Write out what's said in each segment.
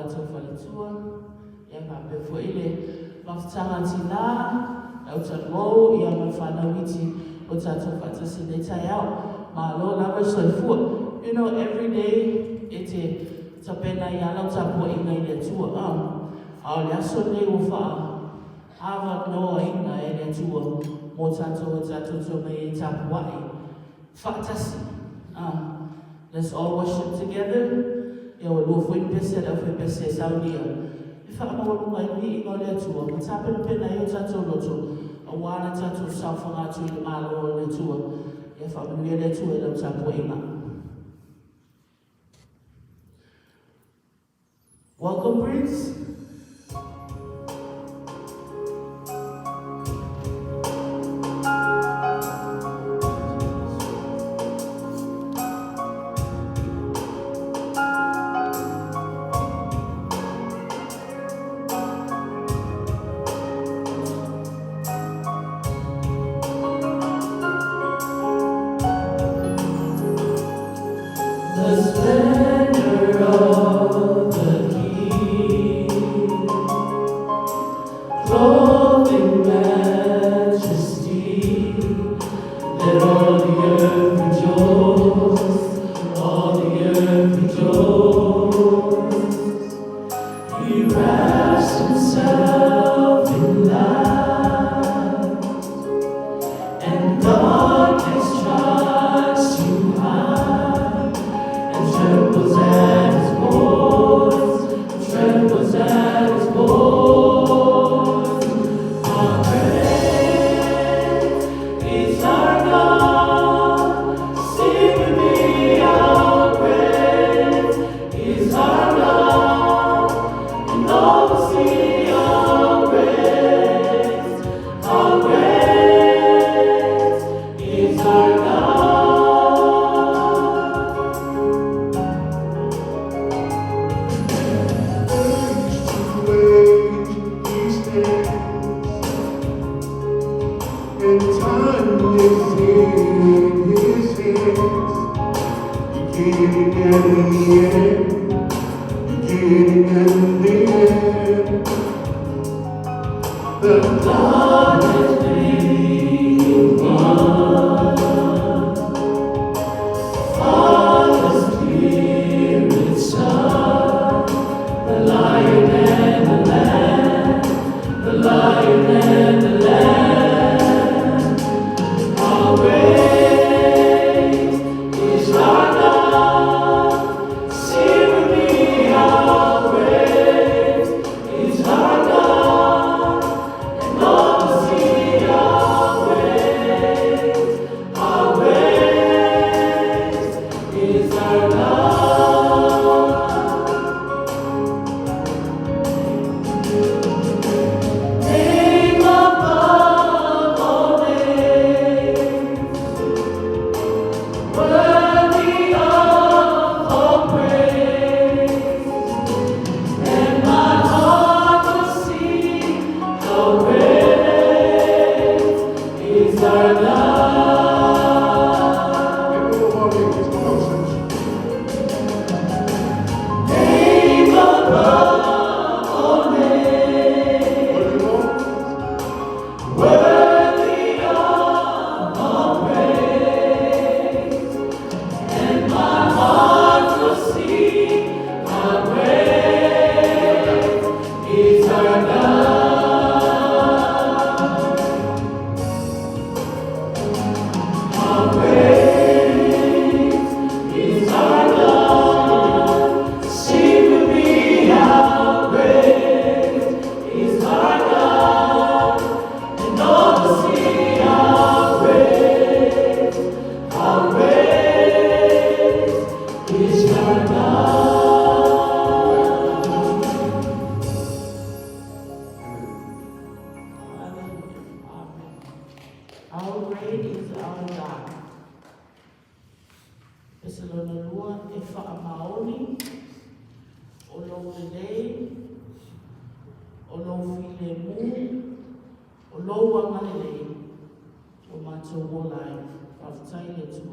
atua whaletua, ia ngā pefo ile, mawhtanga tina, au tanuau, ia mai whanawiti, o tātou whatasi nei tai au, ma lo lawa soifua. You know, every day, e te tapena i alau tapua inga i le atua, au le aso nei o wha, hawa noa inga e le atua, mo tātou tō mai e tapuai, whatasi. Let's all worship together. Ia o lua fwoi pese, lau fwoi pese saunia. I whakamawalunga i inga o le atua, ma tāpena pena i o tātou loto, a wāna tātou sauwhanga atu i le malo o le atua. Ia whamanuia le atua e lau tapua inga. Welcome, Prince. Pese Lalua e faamaoni, o lou lelei, o lou file mu, o lou anga lelei, o mātou wolai, whawhatai le tū.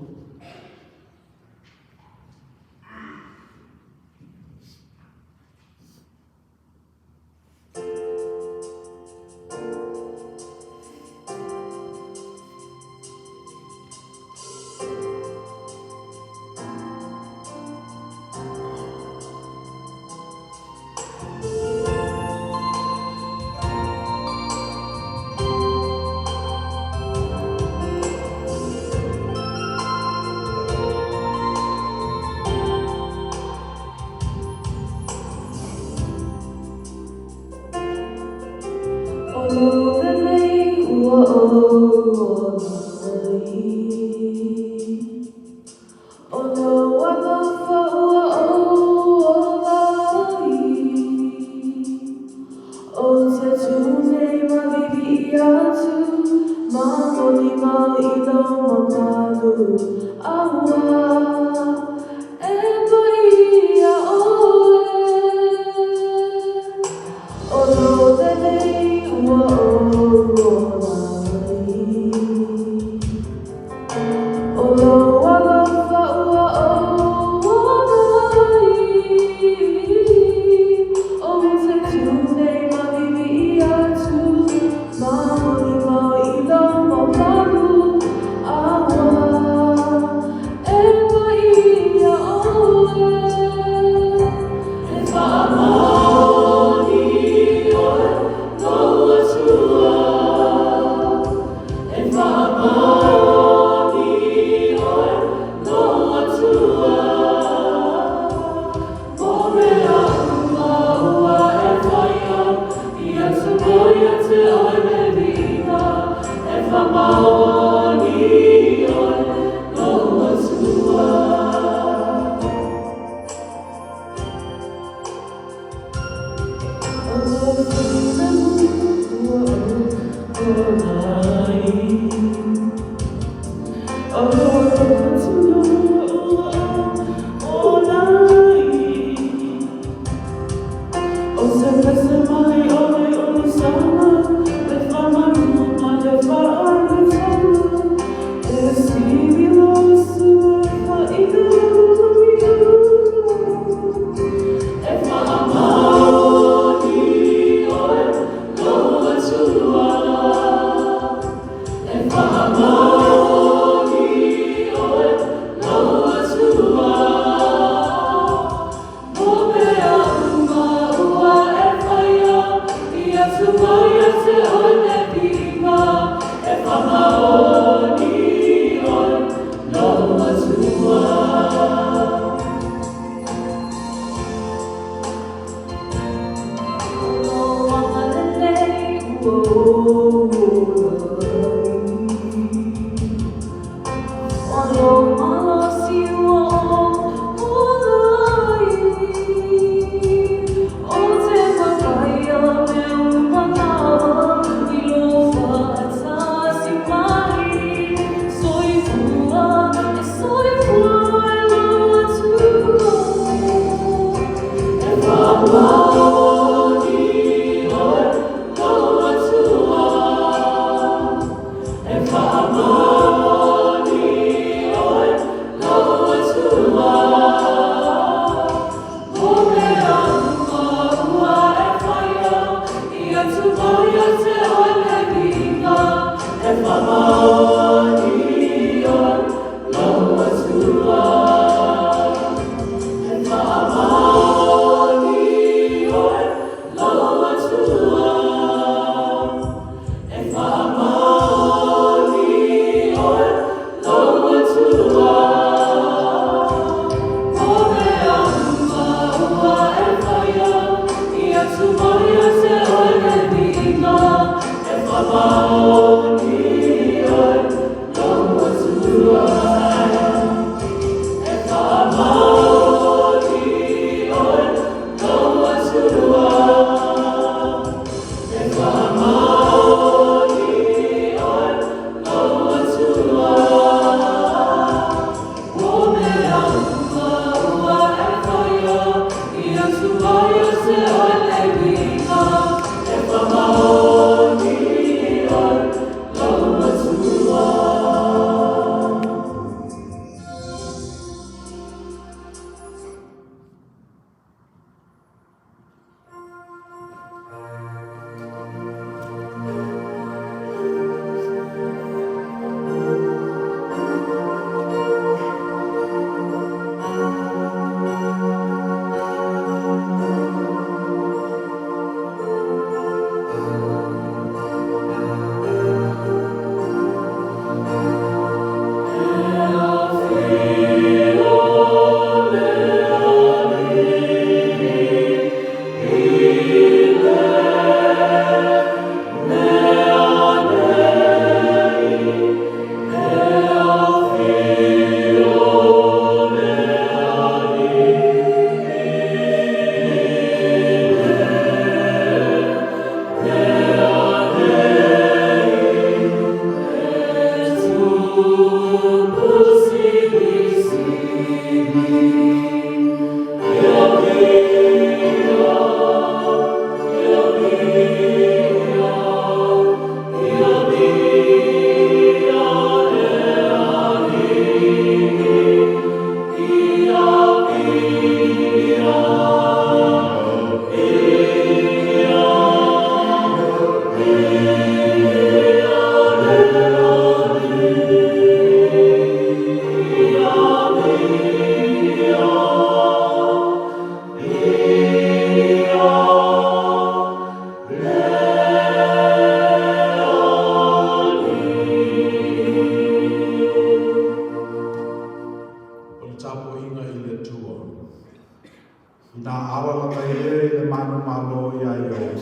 Ina awa laka e le manu malo ia i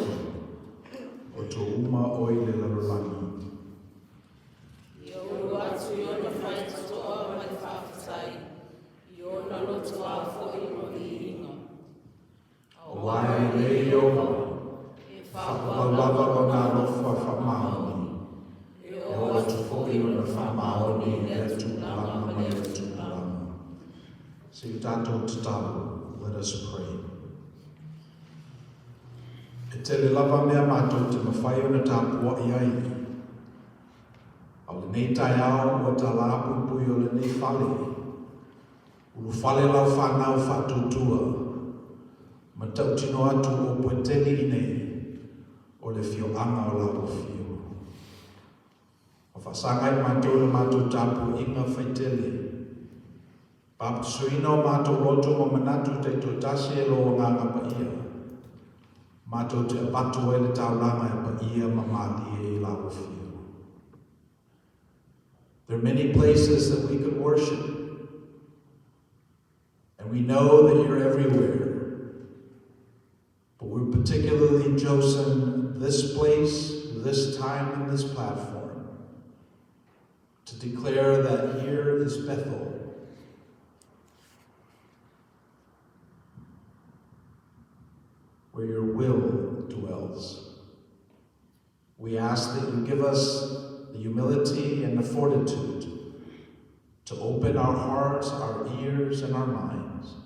o to uma o i le lalolani. I o atu i ona whai katoa mai whaafatai, i ona loto a fōi o i inga. O wai le i o, whakapalava o nā rofa faamaoni. I o atu fōi o na faamaoni e atu lama mai atu lama. Si tātou te tātou. Let us pray. E te le lava mea mātou te mawhai o na tāpua i ai. Au le nei tai au o ta la pupui o le nei whale. Ulufale lau whanau whatutua. Ma tau tino atu o pueteni i nei. O le fio anga o lau fio. O whasangai mātou le mātou tāpu inga whaitele. Papa suina o mātou roto mo manatu te totasi e loa nganga pa ia. Mātou te apatu e le taulanga e pa ia ma māti e la ofio. There are many places that we could worship. And we know that you're everywhere. But we're particularly chosen this place, this time, and this platform to declare that here is Bethel. Where your will dwells. We ask that you give us the humility and the fortitude to open our hearts, our ears, and our minds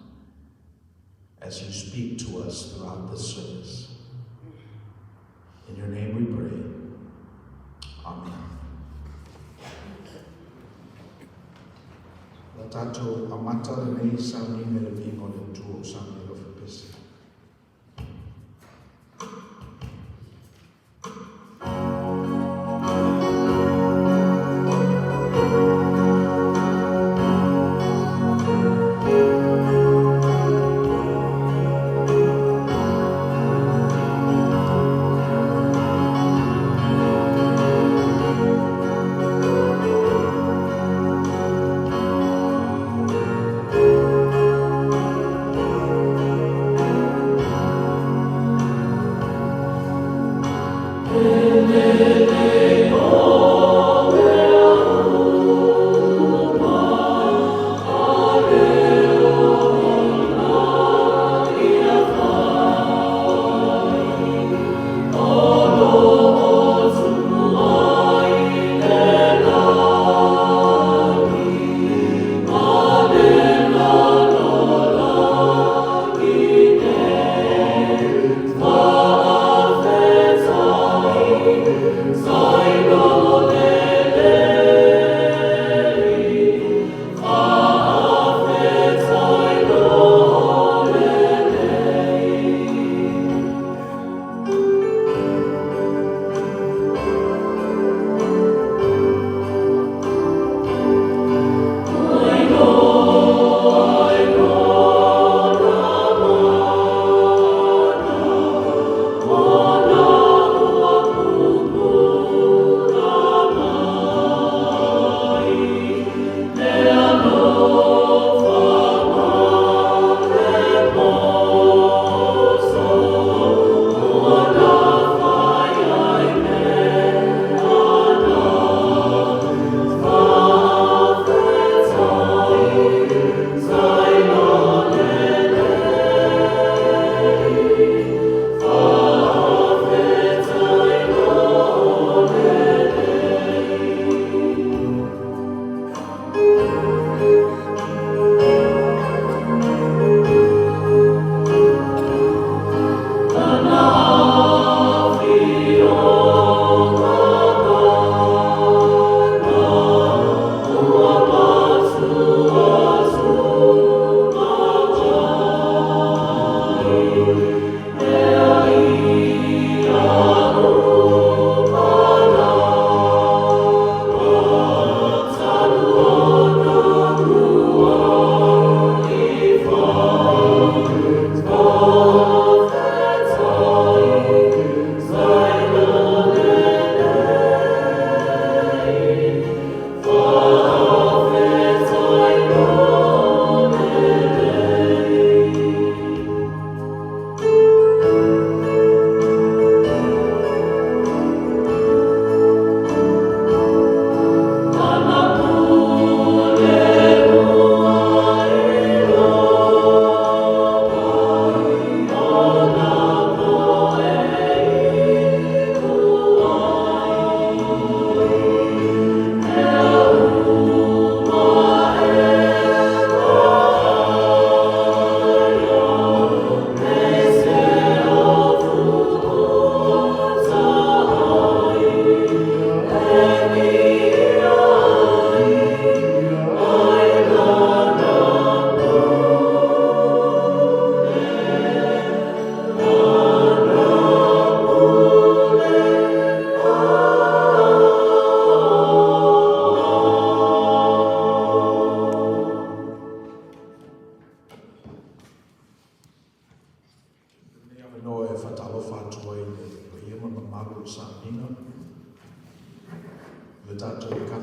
as you speak to us throughout this service. In your name we pray. Amen. La tatou amata le nei sami me le vingo le tuo sami lo Pese.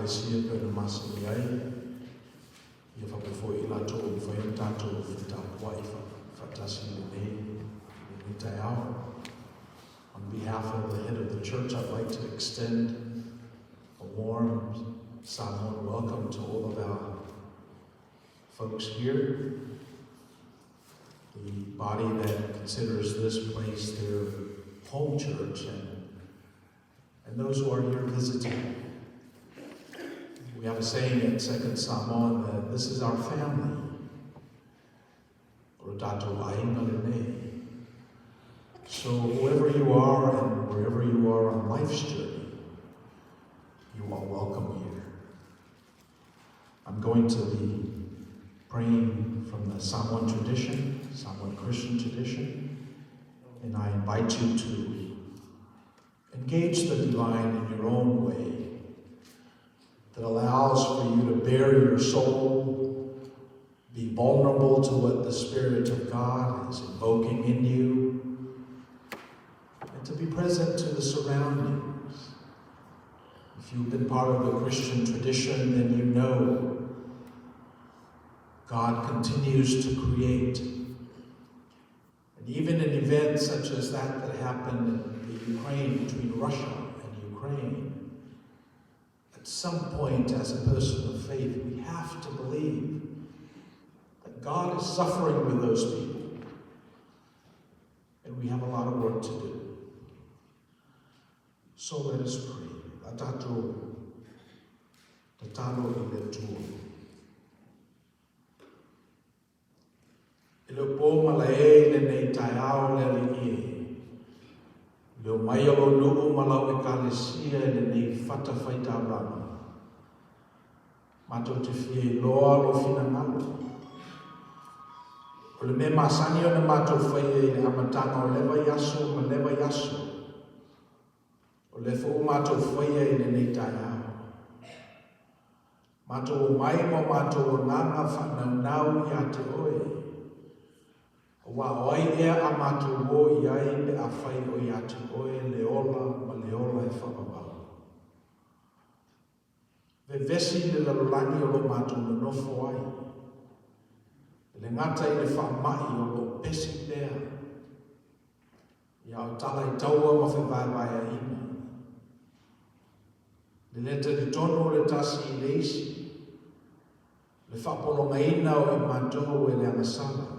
ekalesia pena masini ai, ia whapefo I lato o whaia tato o whita wai whatasi le tai ao. On behalf of the head of the church, I'd like to extend a warm Samoan welcome to all of our folks here. The body that considers this place their home church, and those who are here visiting. We have a saying at Second Samoan that this is our family. So whoever you are and wherever you are on life's journey, you are welcome here. I'm going to be praying from the Samoan tradition, Samoan Christian tradition, and I invite you to engage the divine in your own way that allows for you to bare your soul, be vulnerable to what the Spirit of God is invoking in you, and to be present to the surroundings. If you've been part of the Christian tradition, then you know God continues to create. And even in events such as that happened in the Ukraine, between Russia and Ukraine, at some point as a person of faith, we have to believe that God is suffering with those people. And we have a lot of work to do. So let us pray. Atato, tatalo iletua. Ilo po malae le nei taiao le liie. Leo mai alo nuu malau ekalesia le nei fata faita rama. Mato te fie loa lo fina ngalo. O le me masani o na mato fai le amatanga o leva yaso ma leva yaso. O le fo mato fai le nei taiao. Mato o mai mo mato o nganga whanau ia te oe. Wa oi ea a matu o iai pe a whai o iatu oe leola ma leola e whakapau. Ve vesi le lalulangi o lo matu le nofo ai. Le ngata I le whamai o lo pesi lea. Ia o tala I taua ma whewaiwai a ina. Le leta li tono le tasi I leisi. Le whapolonga ina o I matou e le angasala.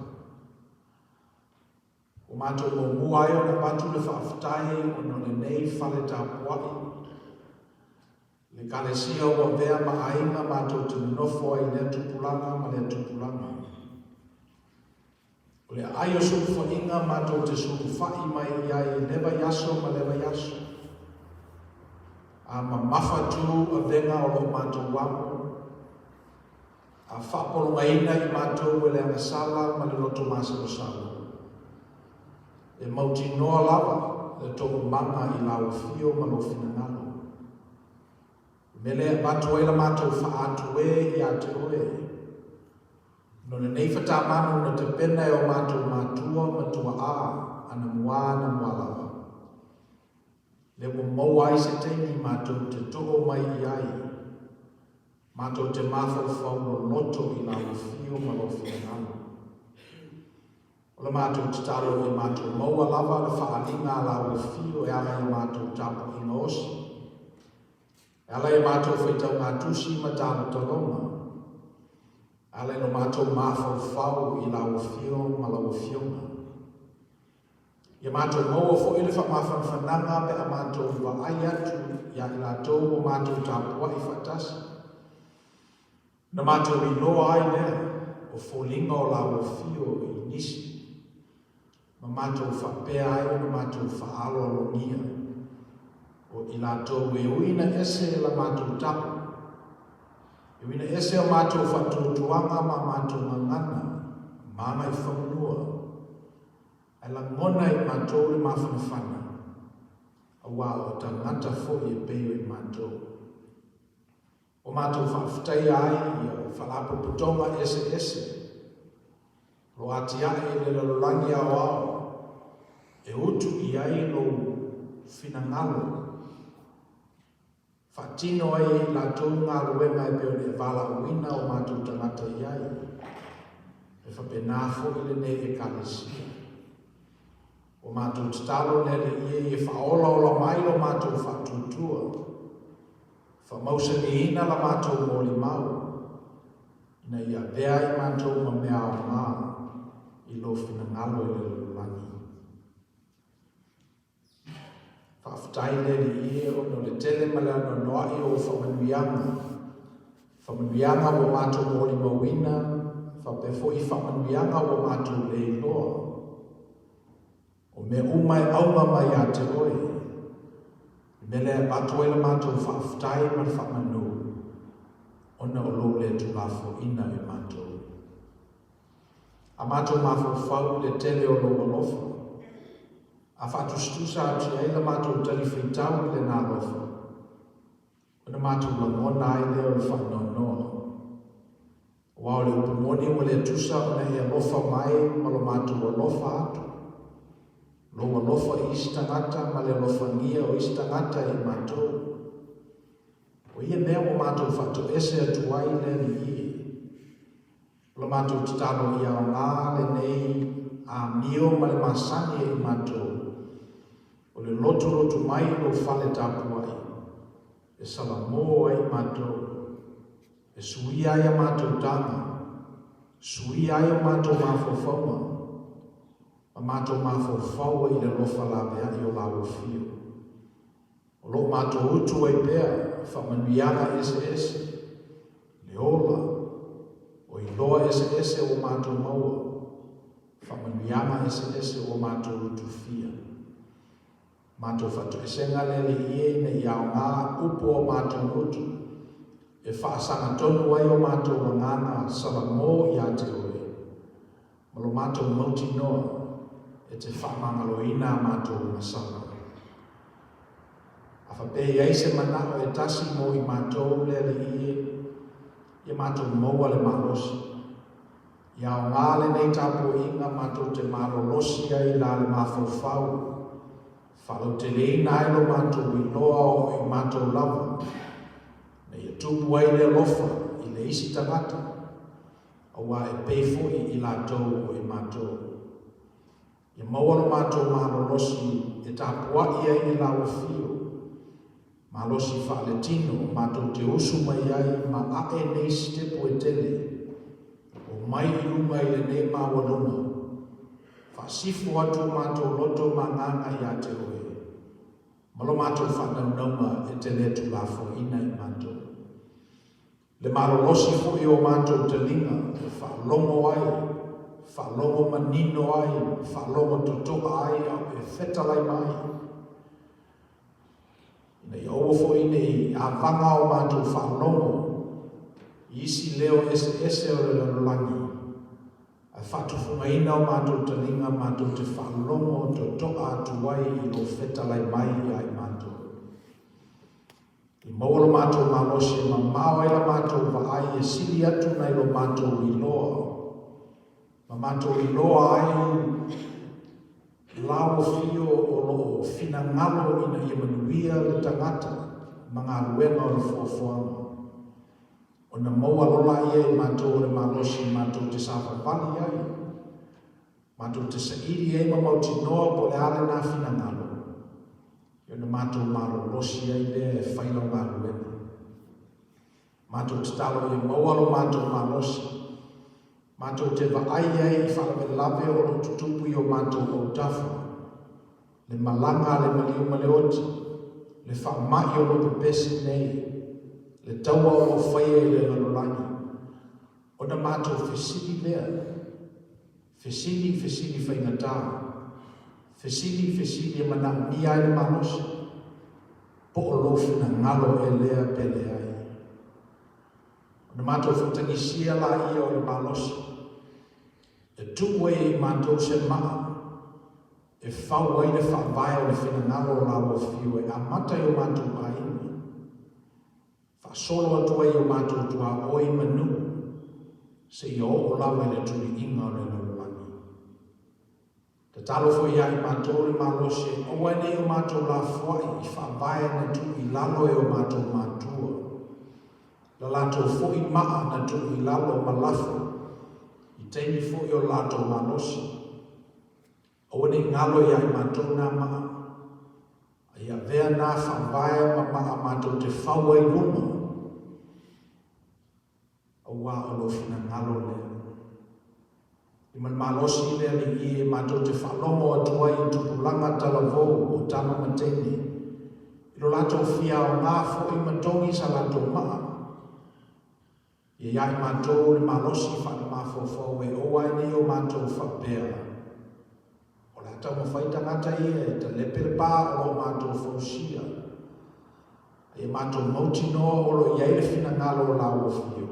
O mato mo muai o na batu le whaafitai o no le nei whale tāpuai. Le kalesia o vea ma ainga mato te nofo ai le tupulanga ma le tupulanga. O le ai o sufu inga mato te sufu whai mai iai leva yaso ma leva yaso. A ma mawhatu a venga o lo mato wamo. A whapolonga ina I mato le angasala ma le loto masa o salu. E mauti noa lava, le tō manga I lau fio ma lo finangalo. Mele batu e la mātou whaatu e I a te oe. No le nei whata manu na te pena e o mātou mātua matua a, ana mua na mua lava. Le mo mau ai se teini mātou te tō mai I ai. Mātou te māwhau whau no loto I lau fio ma lo finangalo. O le mātou te taro I mātou maua lava le whaalinga la o fio e ala I mātou tapu I osi. E ala I mātou whaitau ngā tusi ma tāma talonga. Ala I no mātou māwhau whau I la o fio ma la o fionga. I mātou maua fo I le whamawhan whananga pe a mātou wa ai atu ia I la tō o mātou tāpua I whatasi. Na mātou I loa ai lea o fōlinga o la o fio I nisi. Ma mātou whapea ai o mātou whaalo alongia. O I lātou e uina ese la mātou tapu. E uina ese o mātou whatutuanga ma mātou ngangana. Māma I whamunua. E la ngona I mātou I mawhanawhana. A wā o tangata fo I peo I mātou. O mātou whawhtai ai I o whalapo putonga ese. Lo atiae le lalulangi a wao. E utu I ai lo finangalo. Whatino ai la tōnga ruenga e peo ne wala uina o mātou tangata iai. E whapenafo i le nei e kalesia. O mātou tatalo nere ie e whaola o la mai o mātou whatutua. Whamausa ni ina la mātou mōli mau. Ina ia vea i mātou ma mea o ngā i lo whina ngalo i le lulangi. Whaftai nere ie o no le tele mala no noai o whamanuianga. Whamanuianga o mātou mōli mawina. Whapefo i whamanuianga o mātou le iloa. O me umai aunga mai a te oi. Me le patoe la mātou whaftai ma whamanu. Ona o lo le tulafo ina e mātou. A mātou mafo whau le tele o lo lofa. A whatustusa ati ai la mātou tali whitau le nā lofa. Ona mātou la mona ai leo le whanonoa. Wao le upumoni o le tusa ona e lofa mai ma lo mātou o lofa atu. Loa lofa i istangata ma le lofa ngia o istangata i mātou. O ia mea o mātou whatu ese atuai le ni ie. Lo mātou tatalo i au ngā le nei a mio ma le masani i mātou. O le lotu mai lo fale tapuai. E salamo ai mātou. E sui ai a mātou tanga. Sui ai a mātou mawhawhauma. A mātou mawhawhaua i le lofa la mea i o la wafio. O lo mātou utu ai pēa, whamanuianga ese. Le ola. O i loa ese o mātou maua. Whamanuianga ese o mātou utu fia. Mātou whatu esenga lele ie ne i au ngā upo o mātou utu. E whaasanga tonu ai o mātou wanganga salamo i a te oe. Malo mātou mauti noa e te whamangalo ina mātou masanga. A whapei ai se manao e tasi mo i mātou lele i mātou maua le malosi. I au ngā le nei tapo inga mātou te marolosi ai la le mawhawhau. Whalau te leina ai lo mātou i loa o i mātou lava. Nei e tupu ai le lofa i le isi tangata. Awa e peifo i lātou o i mātou. Ia maua lo mātou marolosi e tāpua ia i la wafio. Malosi whaaletino mātou te usu mai ai ma ae nei stepu e tele. O mai i lunga i le nei māwanunga. Whaasifu atu mātou loto manganga i a te oe. Malo mātou whanaunanga e te letu lafo ina i mātou. Le marolosi fu i o mātou te linga, e whalongo ai, whalongo manino ai, whalongo totoa ai, au e whetalai mai. Ina i oofo ine i a wanga o mātou whalongo, i isi leo ese o le lalangi. A whatufunga ina o mātou te linga, mātou te whalongo, totoa atuai i lo whetalai mai ai mātou. I maua mātou malosi ma maua la mātou vaai e sili atu nei lo mātou i loa. Ma mātou i loa ai lao fio o lo fina ngalo ina i manuia le tangata ma ngā ruenga o le fuafuanga. O na maua lola ia i mātou le malosi mātou te sawhawali ai. Mātou te sairi ai ma mauti noa po le ale nā fina ngalo. Ia na mātou marolosi ai le e whailau ngā ruenga. Mātou te talo i maualo mātou malosi. Mātou te vaai ai i whalawe lawe o lo tutupu i o mātou o tafu. Le malanga le maliuma le oti. Le whamai o lo Pese nei. Le taua o lo Faiai le lalolangi. O na mātou whesili lea. Whesili whaingatā. Whesili mana mi ai le malosi. Po o lofina ngalo e lea pele ai. O na mātou whatangisia la ia o le malosi. E tuwe i mātou se maa. E whau ai le whawai o le whina ngalo o la wafio e amata i o mātou aina. Whasolo atua i o mātou tua oi manu. Se i o lawe le turi inga o le lalolangi. Ta talo fo ia I mātou le malose, o wane o mātou la fuai I whaavae na tu I lalo e o mātou mātua. La lato fo I maa na tu I lalo malafu, I teini fo I o lato malose. O wane ngalo ia I mātou na maa, ia vea nā whaavae ma maa mātou te whaua I lunga. O wā olo fina ngalo lea. I man malosi lea li I mātou te whalomo atua I tupulanga talavo o tama mateni. I lo lato fia o ngā fo I matongi sa lato maa. Ia iai mātou le malosi whaka mafofo e oa ni o mātou whapea. O lata mo whaita ngata ia te lepere pā o mātou fausia. Ia mātou mauti noa o lo iai le fina ngalo la o fio.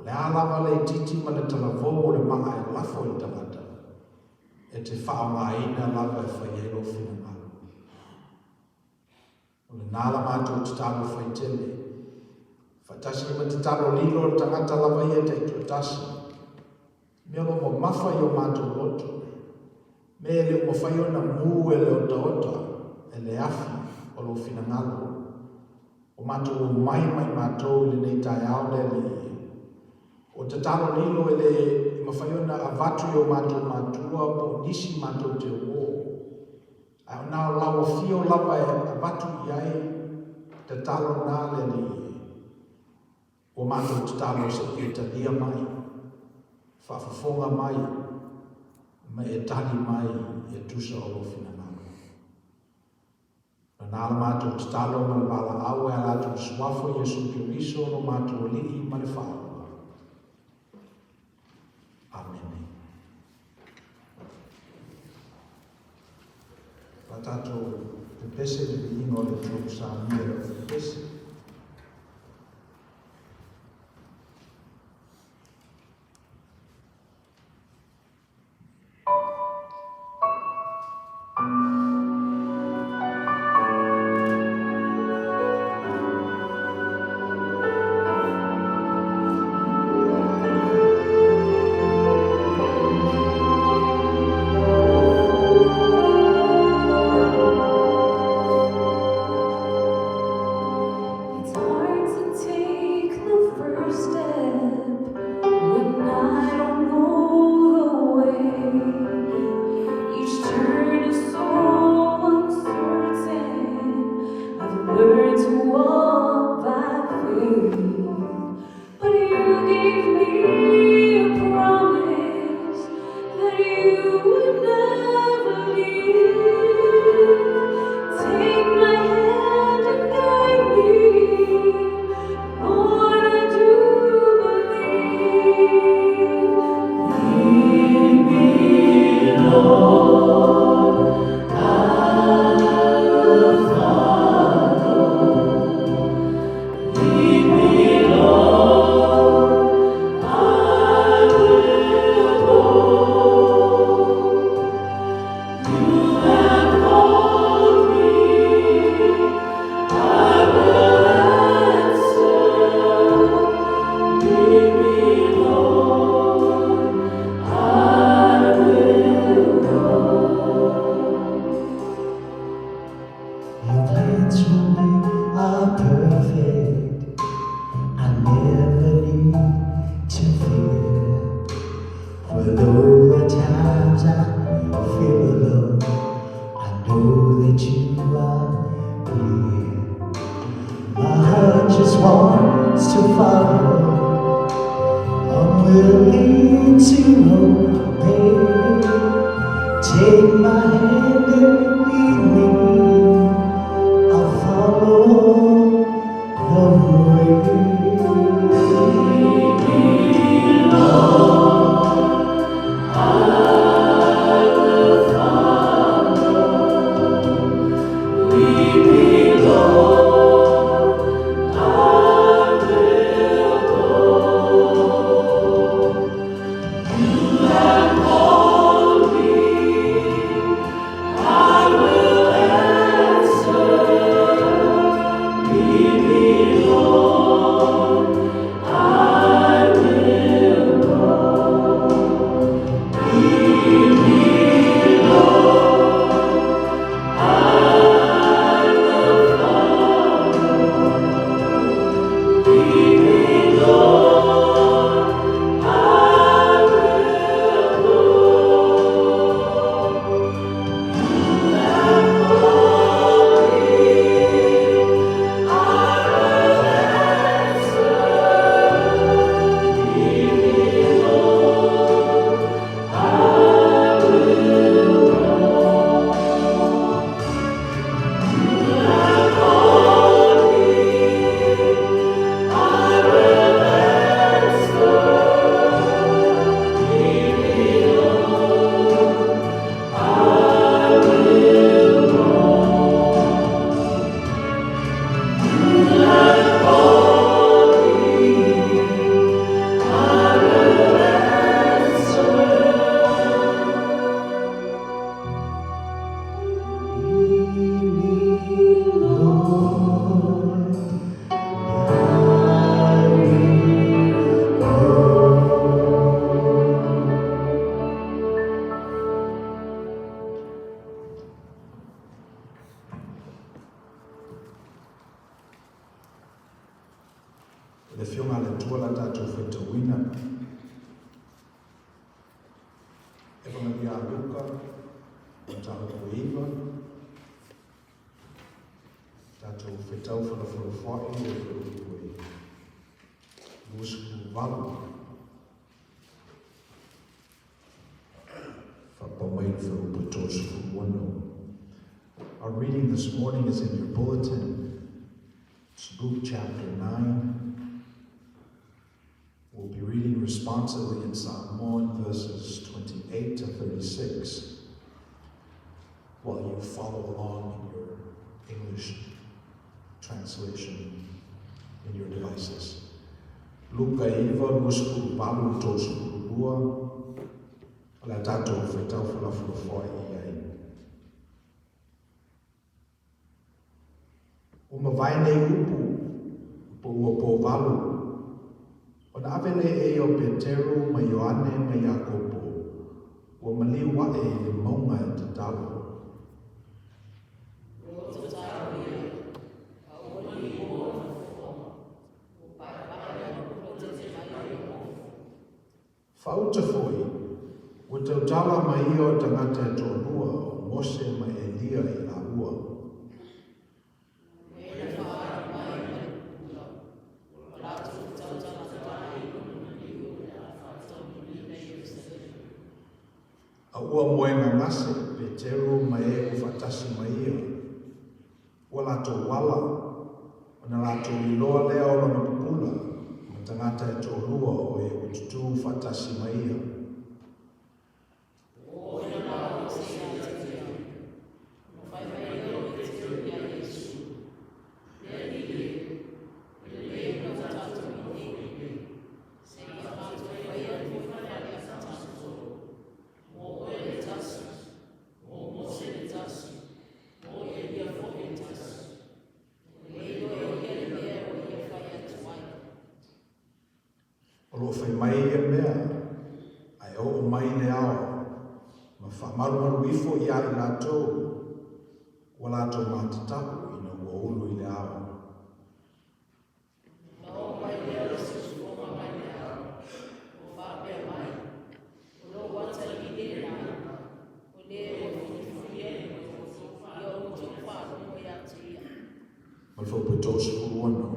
Le alawa le titi ma le talavo le maa e lafo I tangata. E te whao ngā ina lava e whai ero whina ngalo. O le nāla mātou te tālo whai tele. Whaitasi ma te tālo lilo le tangata lava ia te tuatasi. Mea lo mo mawha I o mātou loto. Mea le mo whai o na mū e le ota ota. E le afi o lo whina ngalo. O mātou o mai mātou le nei tai ao le li. O te talo lilo e le mawhaiona a vatu I o mātou mātua po nisi mātou te o. A nā lau fio lava e a vatu I ai te talo nā le li. O mātou te talo se I te lia mai, whawhafonga mai, ma e tali mai e tusa o lofina ngāma. Nā mātou te talo ma le bala au e alatou suafo Yesu Kiriso no mātou li I ma le whao. Tato te pese le ino le tōku sa mia te pese. I will tāu kuiva, tātou whetau whanawhai e whanawhai. Lusku walu. Whapamain whanawhatos whanau. Our reading this morning is in your bulletin. It's Luke chapter 9. We'll be reading responsively in Samoan verses 28 to 36 while you follow along in your English translation in your devices. Luka iwa nusku balu tosu lua ala tato whetau whanawhai iai. Uma vaine upu ua po valu. Ona avele e o Petero ma Ioane ma Iakopo, ua maliwa e maunga e te talo. Whauta foi, ua tautala ma io tangata e tōrua o Mose ma Elia i la ua. A ua moenga ngase, Petero ma e u whatasi ma ia. Ua lato wala, ona lato iloa leo ona pupula, ma tangata e tōrua o e ututu whatasi ma ia. Marumaru ifo ia I lato, ua lato matatapu ina ua ulu I le awa. Malfo putos kuruano.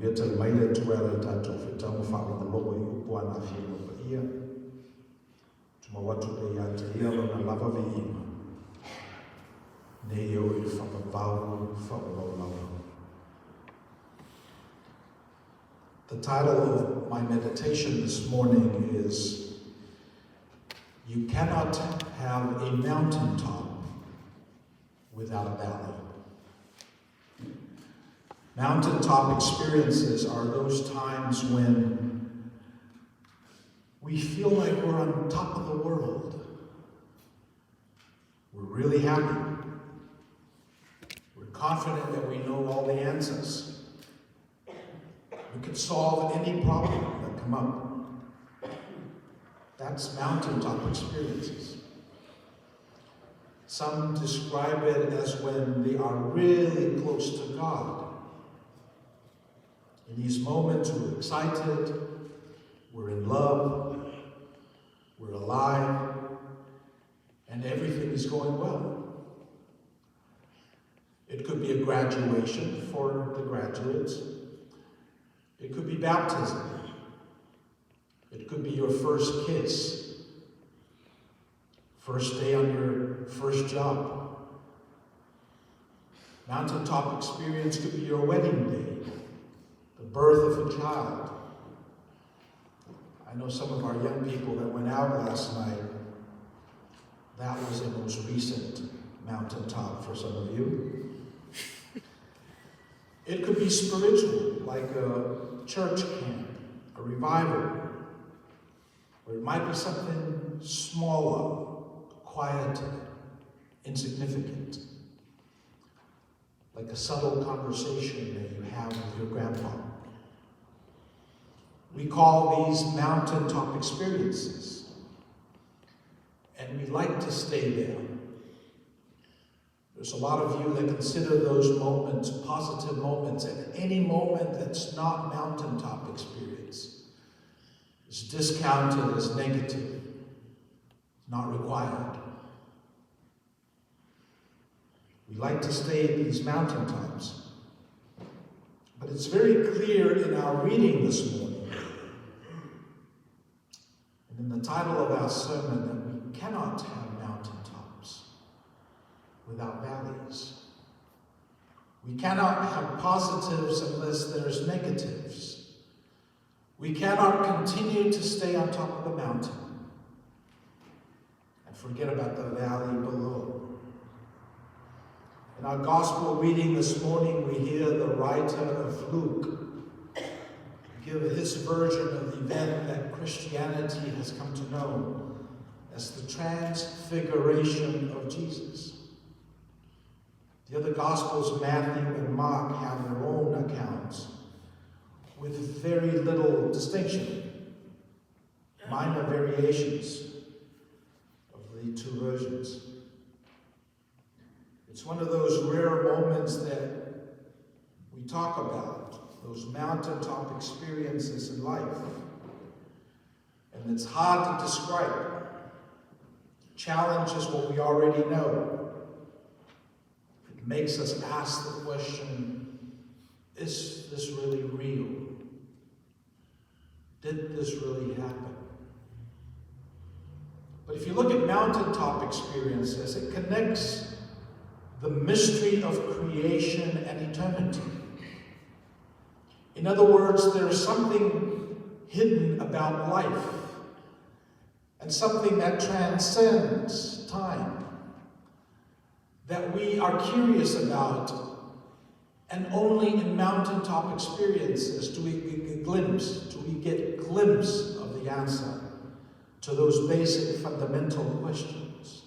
Yeta maile tuela tato whetau whaka the loa I upuana whino pa ia. Tuma watu pe ia te ia na lava vi ima. Ne io I whakapau whakalau. The title of my meditation this morning is You Cannot Have a Mountaintop Without a Valley. Mountaintop experiences are those times when we feel like we're on top of the world. We're really happy. We're confident that we know all the answers. We can solve any problem that come up. That's mountaintop experiences. Some describe it as when they are really close to God. In these moments, we're excited, we're in love, we're alive, and everything is going well. It could be a graduation for the graduates. It could be baptism. It could be your first kiss, first day on your first job. Mountaintop experience could be your wedding day, the birth of a child. I know some of our young people that went out last night, that was the most recent mountaintop for some of you. It could be spiritual, like a church camp, a revival, or it might be something smaller, quiet, insignificant, like a subtle conversation that you have with your grandpa. We call these mountaintop experiences. and we like to stay there. There's a lot of you that consider those moments positive moments, and any moment that's not mountaintop experience is discounted as negative, not required. We like to stay at these mountaintops. But it's very clear in our reading this morning, and in the title of our sermon, that we cannot have mountaintops without valleys. We cannot have positives unless there's negatives. We cannot continue to stay on top of the mountain and forget about the valley below. In our gospel reading this morning, we hear the writer of Luke give his version of the event that Christianity has come to know as the transfiguration of Jesus. The other Gospels, Matthew and Mark, have their own accounts with very little distinction, minor variations of the two versions. It's one of those rare moments that we talk about, those mountaintop experiences in life. And it's hard to describe. The challenge is what we already know. It makes us ask the question, is this really real? Did this really happen? But if you look at mountaintop experiences, it connects the mystery of creation and eternity. In other words, there's something hidden about life and something that transcends time that we are curious about, and only in mountaintop experiences do we get a glimpse of the answer to those basic fundamental questions.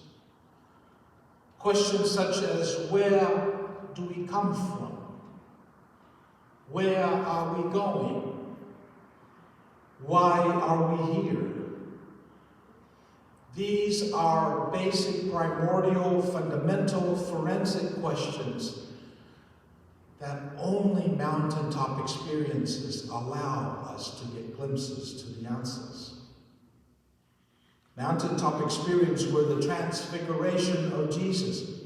Questions such as, where do we come from? Where are we going? Why are we here? These are basic, primordial, fundamental, forensic questions that only mountaintop experiences allow us to get glimpses to the answers. Mountaintop experience where the transfiguration of Jesus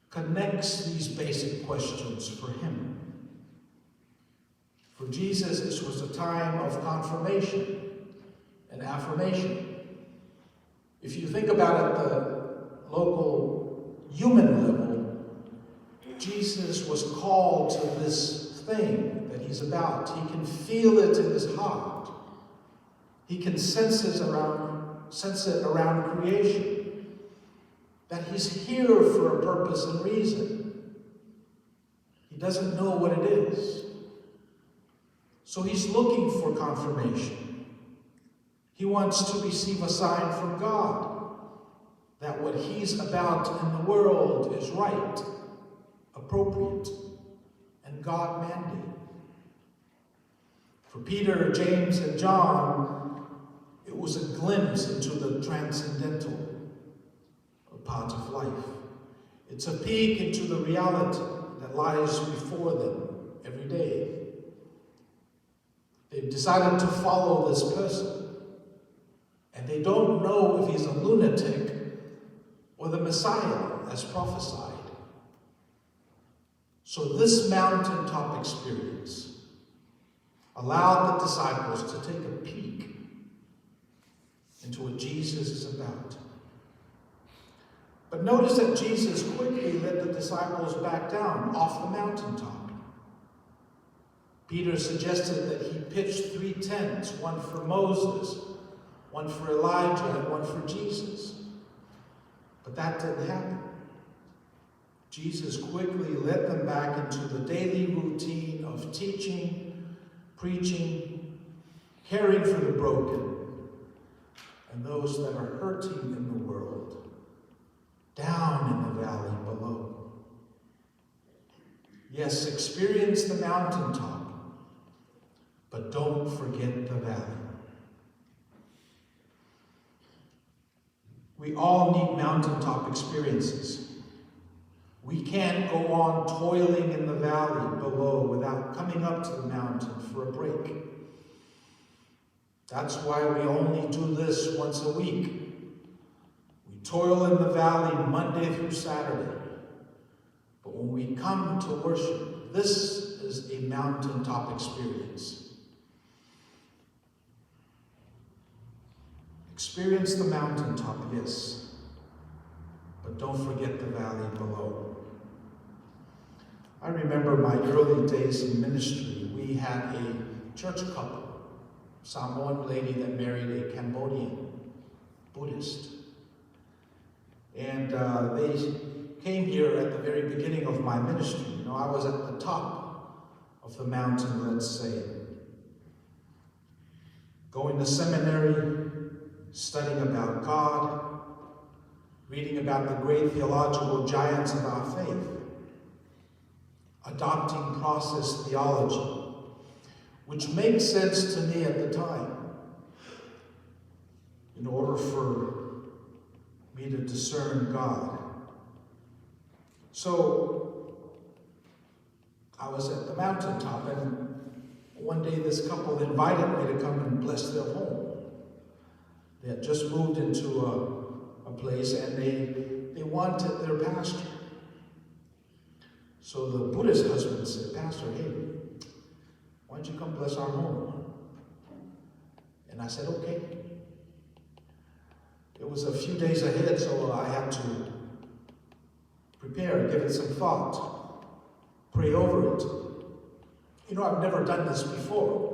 connects these basic questions for him. For Jesus, this was a time of confirmation and affirmation. If you think about it at the local human level, Jesus was called to this thing that he's about. He can feel it in his heart. He can sense it around creation, that he's here for a purpose and reason. He doesn't know what it is. So he's looking for confirmation. He wants to receive a sign from God that what he's about in the world is right, appropriate, and God-mandated. For Peter, James, and John, it was a glimpse into the transcendental part of life. It's a peek into the reality that lies before them every day. They've decided to follow this person, and they don't know if he's a lunatic or the Messiah as prophesied. So this mountaintop experience allowed the disciples to take a peek into what Jesus is about. But notice that Jesus quickly led the disciples back down off the mountaintop. Peter suggested that he pitch 3 tents, one for Moses, one for Elijah, and one for Jesus. But that didn't happen. Jesus quickly led them back into the daily routine of teaching, preaching, caring for the broken, and those that are hurting in the world, down in the valley below. Yes, experience the mountaintop, but don't forget the valley. We all need mountaintop experiences. We can't go on toiling in the valley below without coming up to the mountain for a break. That's why we only do this once a week. We toil in the valley Monday through Saturday. But when we come to worship, this is a mountaintop experience. Experience the mountaintop, yes, but don't forget the valley below. I remember my early days in ministry. We had a church couple, Samoan lady that married a Cambodian Buddhist. And they came here at the very beginning of my ministry. You know, I was at the top of the mountain, let's say. Going to seminary, studying about God, reading about the great theological giants of our faith, adopting process theology, which makes sense to me at the time. In order for me to discern God. So, I was at the mountaintop, and one day this couple invited me to come and bless their home. They had just moved into a place, and they wanted their pastor. So the Buddhist husband said, "Pastor, hey, why don't you come bless our home?" And I said, "Okay." It was a few days ahead, so I had to prepare, give it some thought, pray over it. You know, I've never done this before.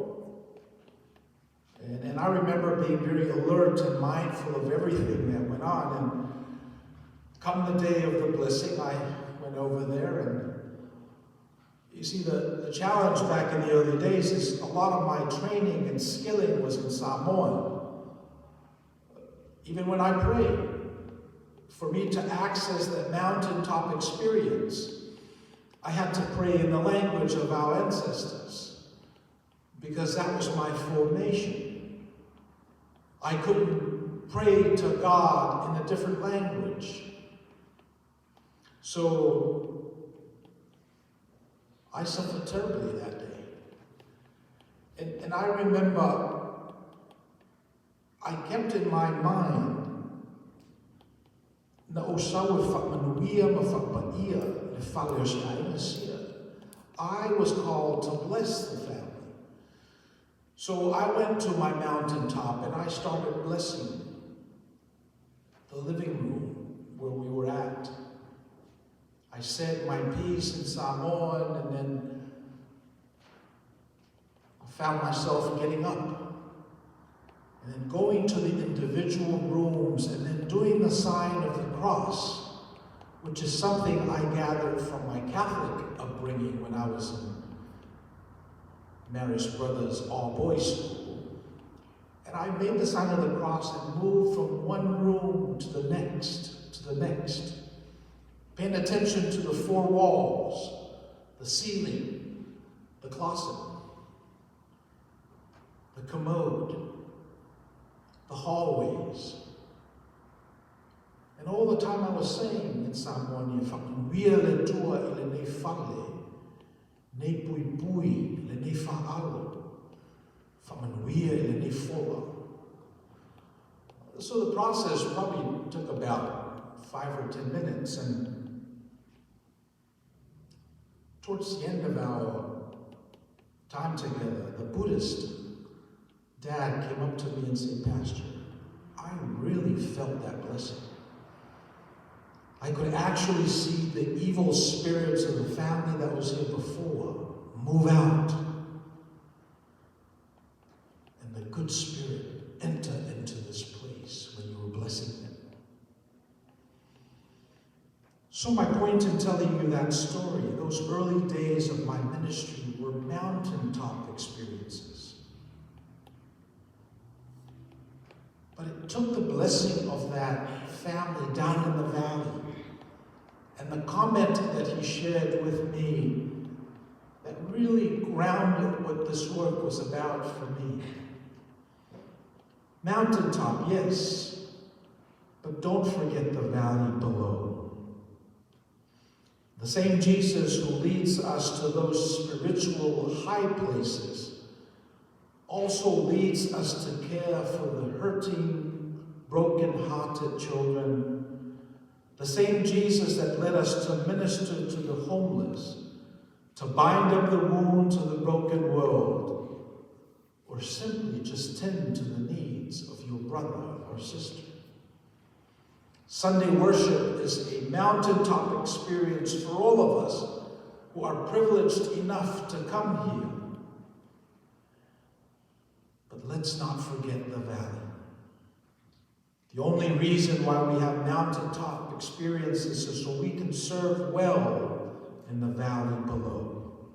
And I remember being very alert and mindful of everything that went on. And come the day of the blessing, I went over there. And you see, the challenge back in the early days is a lot of my training and skilling was in Samoan. Even when I prayed, for me to access that mountaintop experience, I had to pray in the language of our ancestors, because that was my formation. I couldn't pray to God in a different language. So I suffered terribly that day. And I remember I kept in my mind na osawe faamaoni ma Petaia le Faiai. I was called to bless the family. So I went to my mountaintop and I started blessing the living room where we were at. I said my piece in Samoan, and then I found myself getting up and then going to the individual rooms and then doing the sign of the cross, which is something I gathered from my Catholic upbringing when I was in Mary's Brothers all-boys school. And I made the sign of the cross and moved from one room to the next, paying attention to the four walls, the ceiling, the closet, the commode, the hallways. And all the time I was saying in Samoan, "Whakamia le tua I le nei fale, nei pui pui le nei fa'alo, whamanuia I le nei fola." So the process probably took about 5 or 10 minutes, and towards the end of our time together, the Buddhist dad came up to me and said, "Pastor, I really felt that blessing. I could actually see the evil spirits of the family that was here before move out, and the good spirit enter into this place when you were blessing them." So my point in telling you that story, those early days of my ministry were mountaintop experiences. But it took the blessing of that family down in the valley and the comment that he shared with me that really grounded what this work was about for me. Mountaintop, yes, But don't forget the valley below. The same Jesus who leads us to those spiritual high places also leads us to care for the hurting, broken-hearted children. The same Jesus that led us to minister to the homeless, to bind up the wounds of the broken world, or simply just tend to the needs of your brother or sister. Sunday worship is a mountaintop experience for all of us who are privileged enough to come here. But let's not forget the valley. The only reason why we have mountaintop experiences is so we can serve well in the valley below.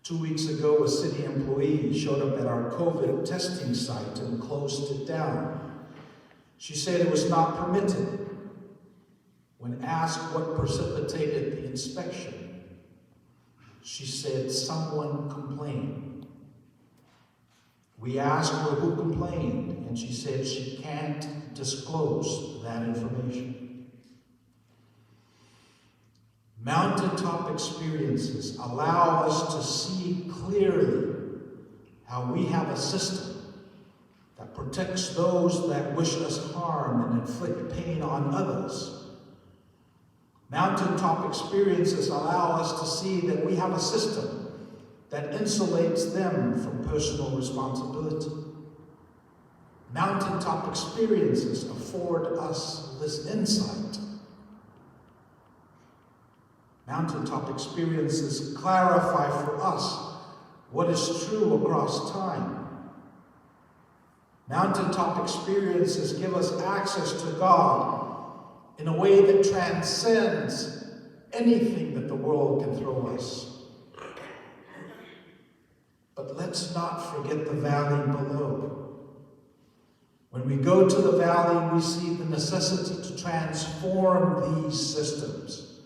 2 weeks ago, a city employee showed up at our COVID testing site and closed it down. She said it was not permitted. When asked what precipitated the inspection, she said someone complained. We asked her who complained, and she said she can't disclose that information. Mountaintop experiences allow us to see clearly how we have a system that protects those that wish us harm and inflict pain on others. Mountaintop experiences allow us to see that we have a system that insulates them from personal responsibility. Mountaintop experiences afford us this insight. Mountaintop experiences clarify for us what is true across time. Mountaintop experiences give us access to God in a way that transcends anything that the world can throw us. But let's not forget the valley below. When we go to the valley, we see the necessity to transform these systems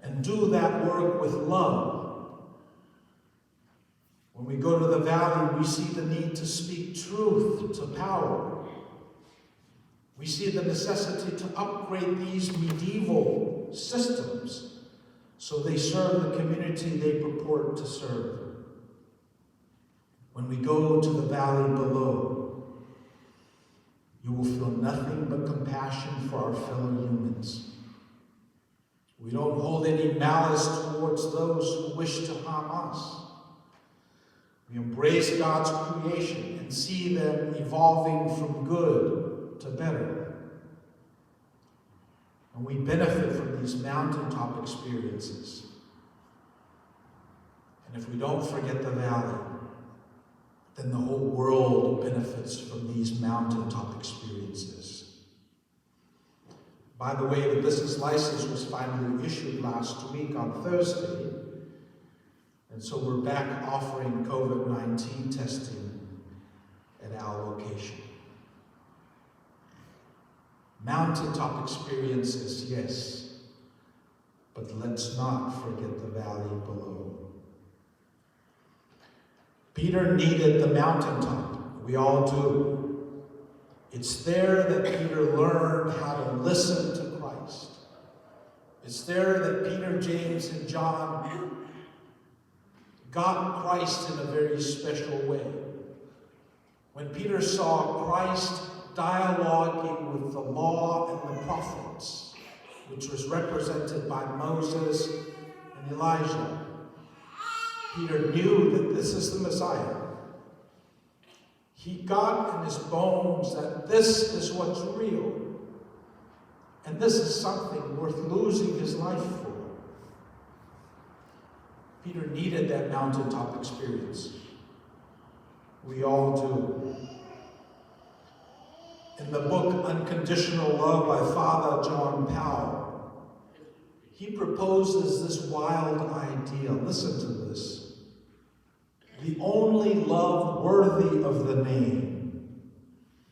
and do that work with love. When we go to the valley, we see the need to speak truth to power. We see the necessity to upgrade these medieval systems so they serve the community they purport to serve. When we go to the valley below, you will feel nothing but compassion for our fellow humans. We don't hold any malice towards those who wish to harm us. We embrace God's creation and see them evolving from good to better. And we benefit from these mountaintop experiences. And if we don't forget the valley, then the whole world benefits from these mountaintop experiences. By the way, the business license was finally issued last week on Thursday. And so we're back offering COVID-19 testing at our location. Mountaintop experiences, yes, but let's not forget the valley below. Peter needed the mountaintop. We all do. It's there that Peter learned how to listen to Christ. It's there that Peter, James, and John got Christ in a very special way. When Peter saw Christ dialoguing with the law and the prophets, which was represented by Moses and Elijah, Peter knew that this is the Messiah. He got in his bones that this is what's real, and this is something worth losing his life for. Peter needed that mountaintop experience. We all do. In the book Unconditional Love by Father John Powell, he proposes this wild idea. Listen to this. The only love worthy of the name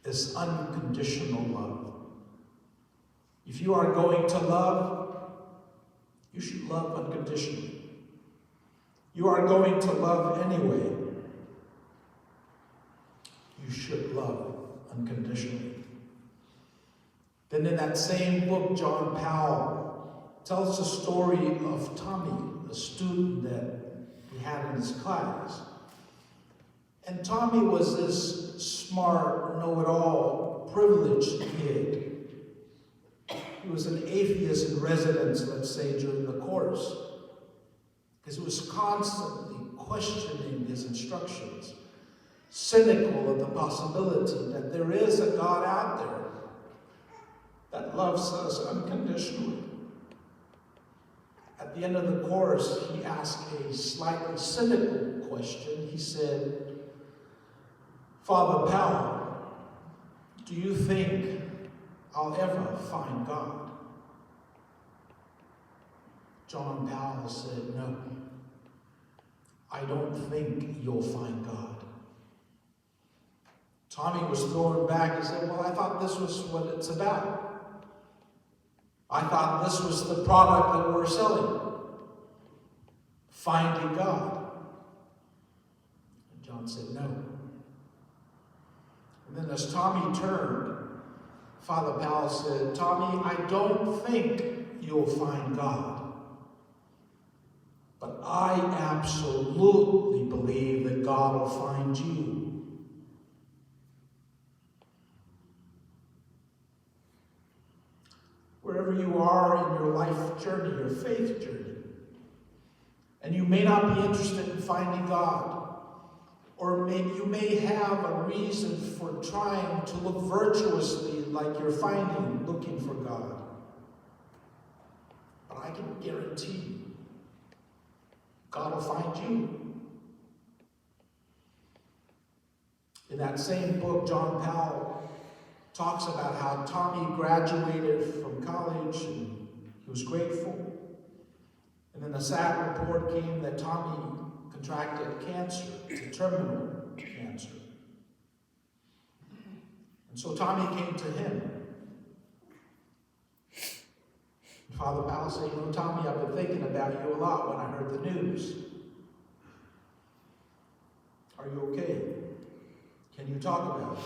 is unconditional love. If you are going to love, you should love unconditionally. You are going to love anyway. You should love unconditionally. Then in that same book, John Powell tells the story of Tommy, a student that he had in his class. And Tommy was this smart, know-it-all, privileged kid. He was an atheist in residence, let's say, during the course, because he was constantly questioning his instructions, cynical of the possibility that there is a God out there that loves us unconditionally. At the end of the course, he asked a slightly cynical question. He said, Father Powell, do you think I'll ever find God? John Powell said, no, I don't think you'll find God. Tommy was thrown back and said, well, I thought this was what it's about. I thought this was the product that we're selling. Finding God. And John said, no. And then as Tommy turned, Father Powell said, Tommy, I don't think you'll find God. But I absolutely believe that God will find you. Wherever you are in your life journey, your faith journey, and you may not be interested in finding God, or you may have a reason for trying to look virtuously like you're looking for God. But I can guarantee you, God will find you. In that same book, John Powell talks about how Tommy graduated from college and he was grateful. And then a sad report came that Tommy contracted cancer, terminal cancer. And so Tommy came to him. And Father Powell said, Tommy, I've been thinking about you a lot when I heard the news. Are you okay? Can you talk about it?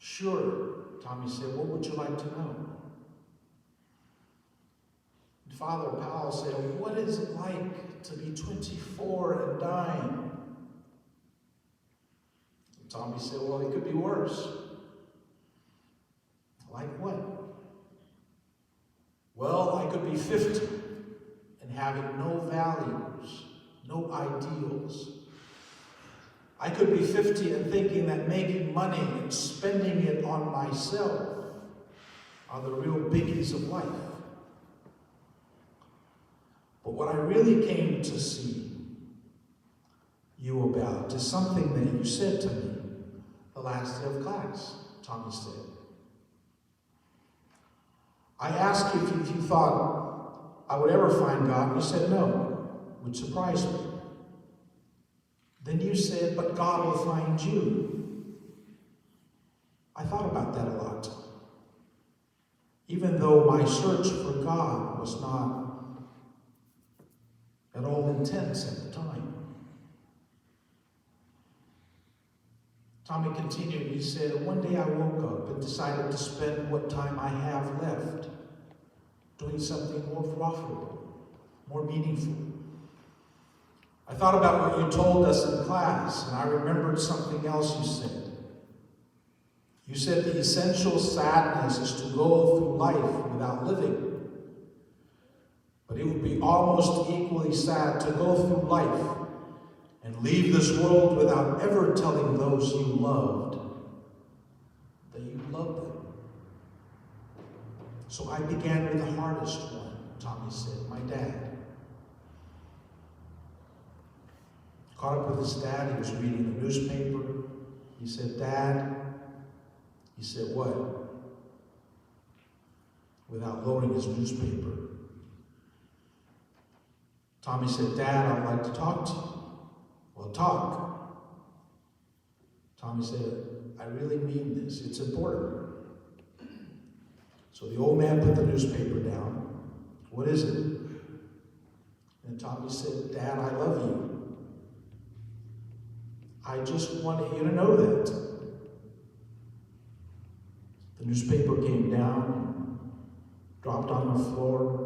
Sure, Tommy said, what would you like to know? And Father Powell said, what is it like to be 24 and dying? And Tommy said, well, it could be worse. Like what? Well, I could be 50 and having no values, no ideals. I could be 50 and thinking that making money and spending it on myself are the real biggies of life. But what I really came to see you about is something that you said to me the last day of class, Tommy said. I asked you if you thought I would ever find God, and you said no, which surprised me. Then you said, but God will find you. I thought about that a lot. Even though my search for God was not at all intense at the time. Tommy continued, he said, one day I woke up and decided to spend what time I have left doing something more profitable, more meaningful. I thought about what you told us in class, and I remembered something else you said. You said the essential sadness is to go through life without living. But it would be almost equally sad to go through life and leave this world without ever telling those you loved that you loved them. So I began with the hardest one, Tommy said, my dad. Caught up with his dad, he was reading the newspaper. He said, Dad, he said, what? Without lowering his newspaper. Tommy said, Dad, I'd like to talk to you. Well, talk. Tommy said, I really mean this. It's important. So the old man put the newspaper down. What is it? And Tommy said, Dad, I love you. I just wanted you to know that. The newspaper came down, dropped on the floor.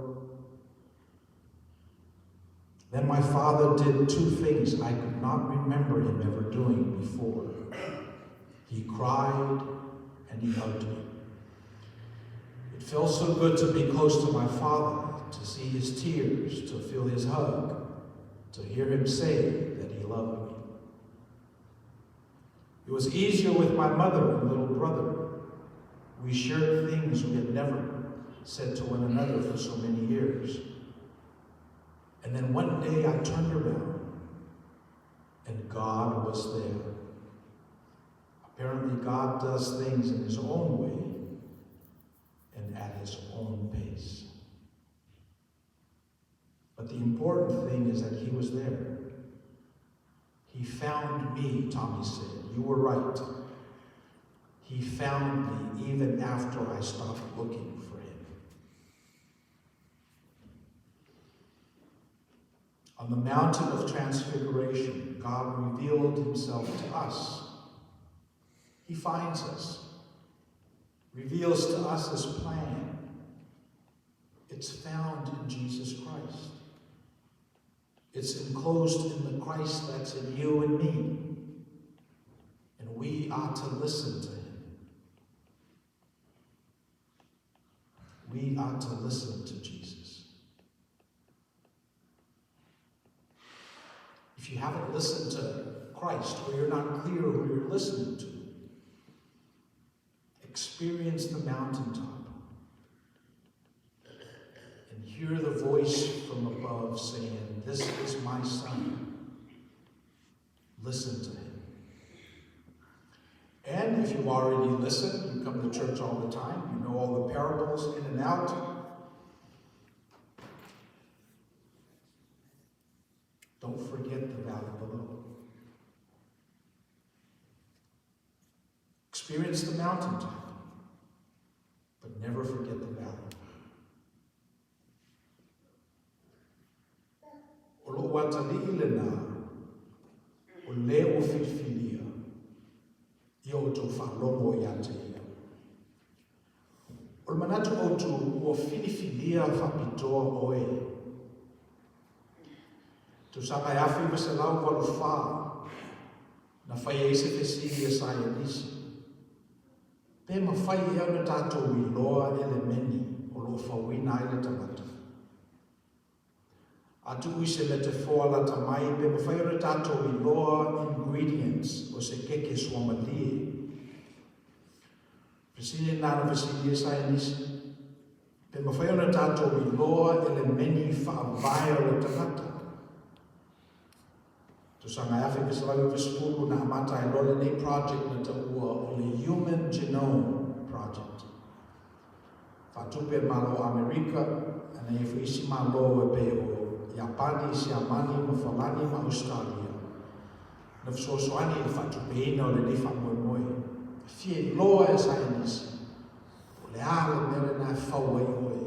Then my father did two things I could not remember him ever doing before. He cried and he hugged me. It felt so good to be close to my father, to see his tears, to feel his hug, to hear him say that he loved me. It was easier with my mother and little brother. We shared things we had never said to one another for so many years. And then one day I turned around and God was there. Apparently God does things in his own way and at his own pace. But the important thing is that he was there. He found me, Tommy said. You were right. He found me even after I stopped looking for him. On the mountain of transfiguration, God revealed himself to us. He finds us, reveals to us his plan. It's found in Jesus Christ. It's enclosed in the Christ that's in you and me. And we are to listen to him. We are to listen to Jesus. If you haven't listened to Christ, or you're not clear who you're listening to, experience the mountaintop and hear the voice from above saying, "This is my son. Listen to him." And if you already listen, you come to church all the time, you know all the parables in and out, don't forget the valley below. Experience the mountaintop, but never forget the valley. O lo watali na o leo filfilia yo to falomo ya te ia. O manatu o tu o filfilia fapitoa oe. Tu sanga ya fi masalau walufa na Faiai se Pese sa Misi. Pe mawhai ea na tātou I loa elemeni o lo whawina I le tamata. Atu I se le te whoa la tamai, pe mawhai o na tātou I loa ingredients o se keke swamalie. Pesile nana Pese sa Misi. Pe mawhai o na tātou I loa elemeni whaavai o le tamata. To sanga afi Penelope Vespuku na amata I lole nei project na ta ua o le Human Genome Project. Whatupe malo Amerika, ana e fuisi malo e pe o Japani, Siamani, Mawhalani, ma Australia. Na fsosoani e whatupe ina o le nei whamoemoe. Fie loa e sainisi. O le ale mere na e whauai oe.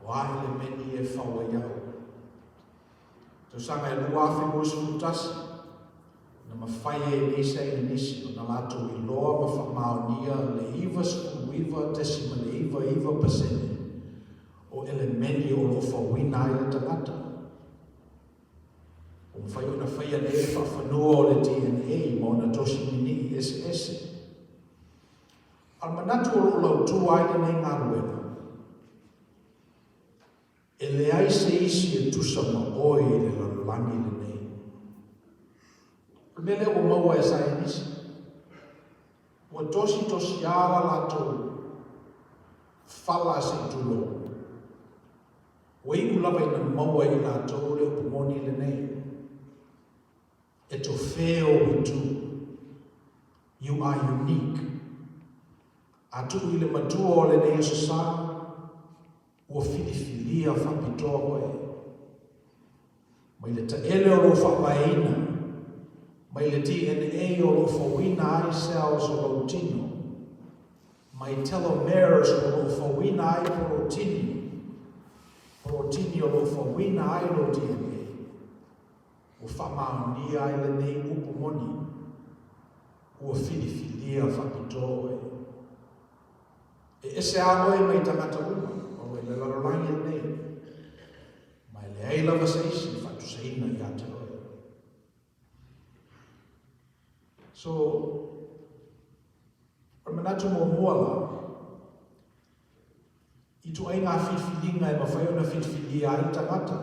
O ai le meni e whauai au. To sanga e luafi mo sutasi, na mawhai e nisa e nisi, o na lato I loa ma faamaonia le iwa skuiwa tesima le iwa pasene, o elemeni o lo whawina I le tangata. O mwhai o na whaia ne e whawhanua o le DNA ma o na tosi mini SS. Al manatu o lau tu aile nei ngā ruena. E le ai se isi e tusa ma oi le lalangi le nei. Mele o maua e sai nisi. Ua tosi ala lato fala se tulo. Ua I ulava I na maua I lato le upumoni le nei. E to feo I tu. You are unique. Atu I le matua o le nei asosā. Ua filifilia whapitoa oe. Mai le taele o lo whapaina. Mai le DNA o lo whawina ai cells o lo tino. Mai telomeres o lo whawina ai porotini. Porotini o lo whawina ai lo DNA. O whamaoni ai le nei upumoni. Ua filifilia whapitoa oe. E ese a oe mai tangata uma, o e le lalolangi e nei. Mai le ei lava seisi, whatu seina i ate oe. So, o manatu mo moala, i tu ai ngā whiwhilinga e mawhai o na whiwhilia ai tangata.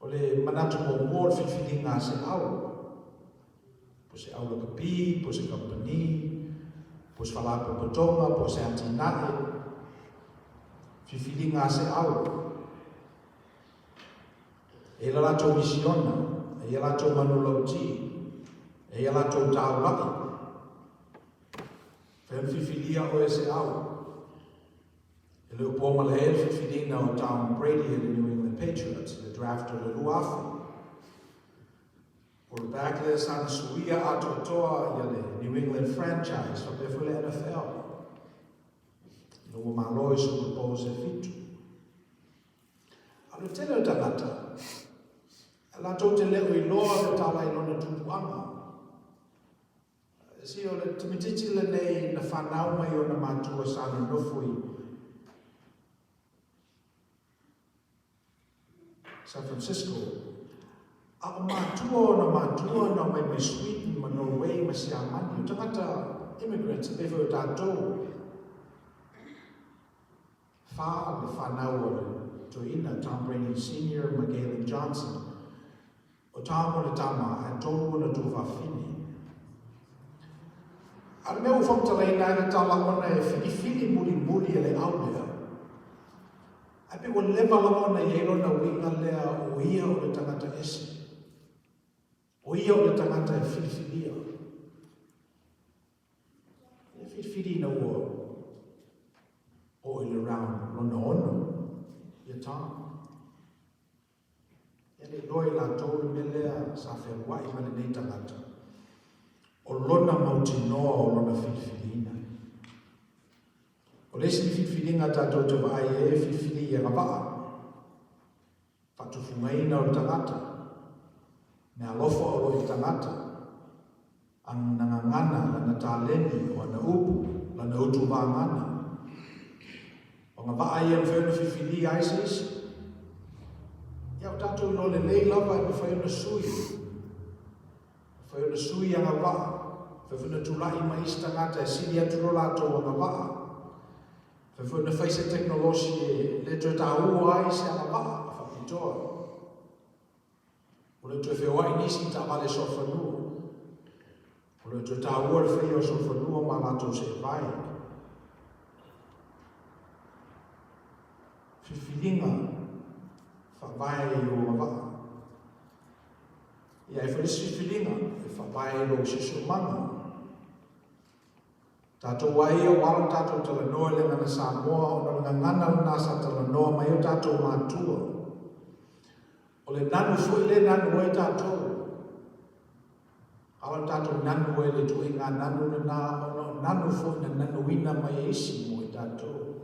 O le manatu mo moala whiwhilinga se au. Po se au laka pi, po se company, po se whalape potonga, po se antinae. Whiwhilinga se au. E la lato misiona, e la lato manulauti, e la lato taulaki. When whiwhilia o e se au. E leo pōma le e whiwhilinga o Tom Brady e the New England Patriots, the draft o le Ulufale. O le back le sana suia ato toa i le New England franchise, o pe fule NFL. Lua maloi su le pose fitu. A le tele o tangata, a la tau te leo i loa le tala i lona tupuanga. Si o le timititi le nei na whanau mai o na matua sana nofui San Francisco. A o matua na mai Sweden, ma Norway, ma Siamani. O tangata immigrants, e whai o tātou. Wha le whanau o le toina, Tom Brady Sr., ma Galen Johnson. O tāmo le tama, a tōru na tō whawhini. A le mea whamtalei nai na tala ona e whiwhini muri e le au lea. A pe o lewa lawa na iero na winga lea o ia o le tangata ese. O ia o le tangata e whiwhinia. E whiwhini na o il around lona ono. Ia tā. E le loi la tōu me lea sa whewai ma le nei tangata. O lona mautinoa o lona whiwhilina. O lesi whiwhilinga tātou te vai e whiwhili e ngawaa. Whatufungaina o tangata. Me alofa o loi tangata. Ang nangangana lana tāleni o ana upu, lana utu vāngana. O ngawaa e mwhena whiwhili ai seisi. Iau tātou no le lei lava e mwhena sui. Mwhena sui a ngawaa. Mwhena tulai maisi tangata e sini atu no lātou a ngawaa. Mwhena whaise teknolosi e le tue tāua ai se a ngawaa. Whapitoa. O le tue whewai nisi ta wale sofanua. O le tue tāua le whai o sofanua ma lātou se vai. Whiwhilinga whawai o ngawaa. Ia e whalisi whiwhilinga e whawai o sisumanga. Tātou wai o wala tātou talanoa le ngana Samoa o na ngana o nasa talanoa mai o tātou mātua. O le nanu fui le nanu e tātou. Ala tātou nanu e le tui ngā nanu na nanu fui na nanu ina mai isi mo e tātou.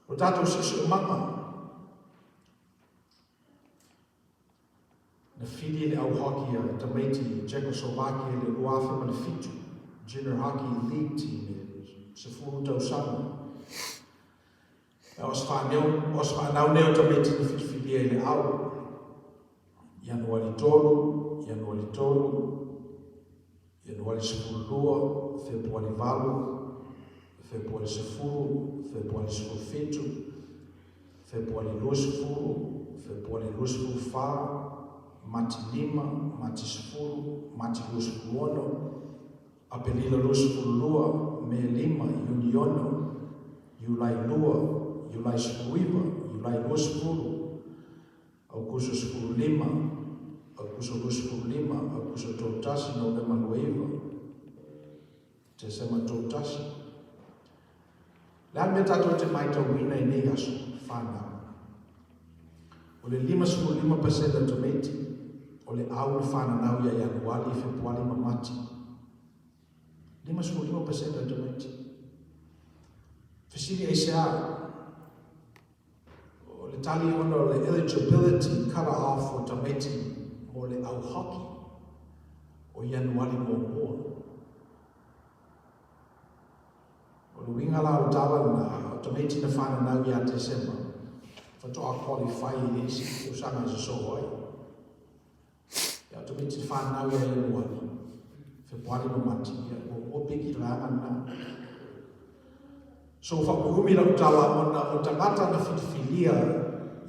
O tātou sisumanga. Na whiri le au hoki a Tamaiti, Czechoslovakia le Ruafa ma le Fitu. Junior Hockey League team se furu tau sana. Os whanau neo tameti na whiwhilia i le au. Ianuari tolu, Ianuari sepulua, Februari valu, Februari sefuru, Februari sefuru Februari luasefuru, Februari luasefuru wha, Mati lima, Mati sefuru, Mati luasefuru ono, Apelila luasefulua, me lima, Iuniono, Iulai lua, Iulai sefuiva, Iulai luasefuru, Augusto sefuru lima, Augusto luasefuru lima, Augusto tōtasi no lema luaiva, te sema tōtasi. Lea me tātou te maita wina I nei aso, whanau. O le 5% tometi, o le au le whananau ia Ianuari, Februari mamati. 5% tometi. Fesiri eisea, o le tali ona o le eligibility cut off o tometi mo le au hoki o Ianuari mo mua. Winga la o tala na automate na whana nau ia te sema. Whatoa qualify i isi o sanga i so hoi. Ia automate na whana nau ia e luani. Whepwari no mati ia o piki ranga na. So whakuhumi la o tala o tangata na whitwhilia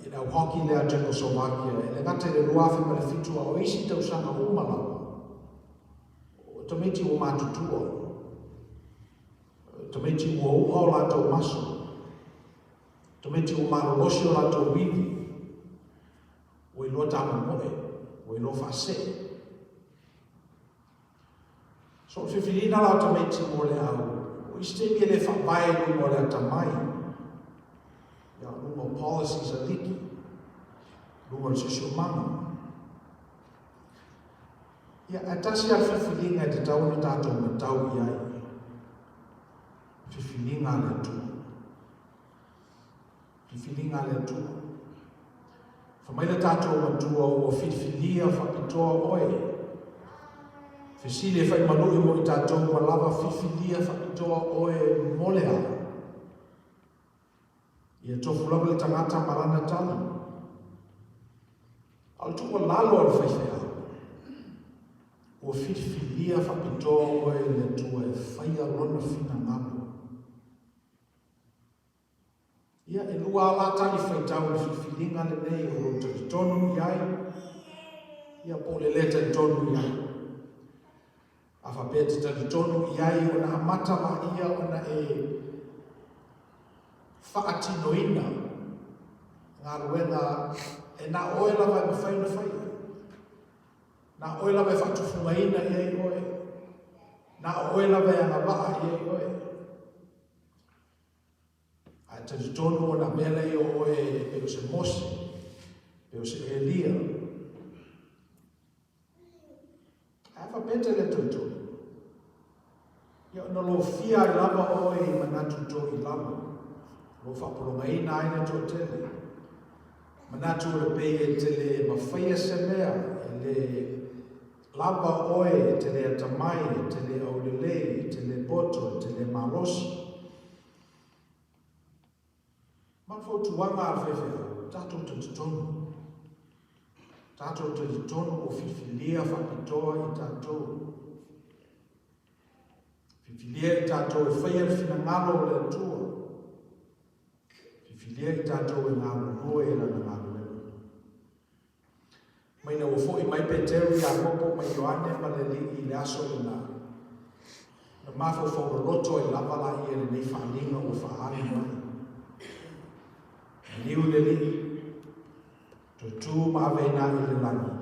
i na hoki lea Czechoslovakia. E le ngata le ruafi ma le fitua o isi tau sanga umalawa. Automate o matutua. Tometi ua ua o lato maso. Tometi o marolosi o lato wiwi. O ilo tama moe. O ilo fase. So whiwhirina la tometi mo le au. O istemi le whapai mo le atamai. Ia lungo policies a liki. Lungo sisio mama. Ia atasi al whiwhiringa te tau ni tato me tau iai. Whiwhiringa le tua. Whiwhiringa le tua. Whamaila tātou matua o whiwhiria whapitoa oe. Whisile whai manui mo i tātou malawa whiwhiria whapitoa oe molea. Ia tofu lava le tangata marana tali. Al tua lalo al whaiwhea. O whiwhiria whapitoa oe le tua e whaia rona whina ngalo. Ia e lua ala tali whaitau ni whiwhiringa le nei o rota i tonu iai. Ia po le leta i tonu iai. A whapete tali tonu iai o na amata la ia o na e whaatinoina. Ngā ruenga e na oela vai mawhai na whai. Na oela vai whatufungaina iai oe. Na oela vai anga waa iai oe. Te tonu o na mele i o oe pe o se Mose, pe o se Elia. Awa pete le tonu. Ia ona lo fia i lava oe i manatu to i lava. Lo whaporonga i na aina to tele. Manatu o le pei e tele mawhaia se mea, e le lava oe, e tele atamai, e tele aulelei, e tele poto, e tele malosi. Mafo tuanga a whewhea, tātou te tonu. Tātou te tonu o whiwhilia whapitoa i tātou. Whiwhilia i tātou e whaia whina ngalo o le atua. Whiwhilia i tātou e ngalo noe e lana ngalo e. Maina o fo i mai peteri a mopo mai Ioane ma le li i le aso i na. Na mafo whaura roto i lavala i e le nei whalinga o whaali mai. Liu le li, to tū maawena i le langi.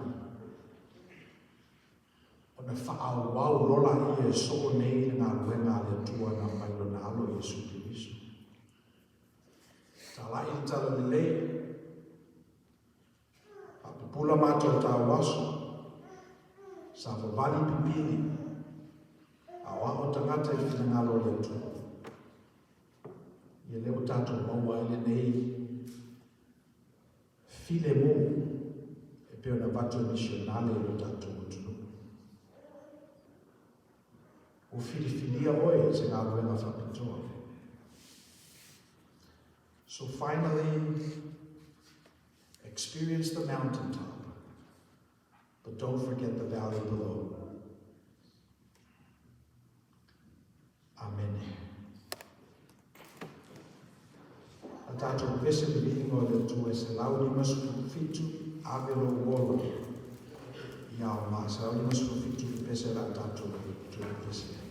O na whaau wau rola i e so nei ngā ruenga le tua na mailo na alo i Jesu Kristo. Tā lai i tala le lei, a pupula mātou tā waso, sa wawali pipini, a wao tangata i whina ngalo le tua. Ia leo tātou maua i le nei, File mo e pe ona vato missionale o tātou utunu. O whiwhiria oe se ngā ruenga whapitoa. So finally, experience the mountaintop, but don't forget the valley below. Amen. A tātou pese mi ingo le tu e se lau ni masu fitu avelo wola. Ia o maa se lau ni masu fitu ki pese la tātou tu e pese.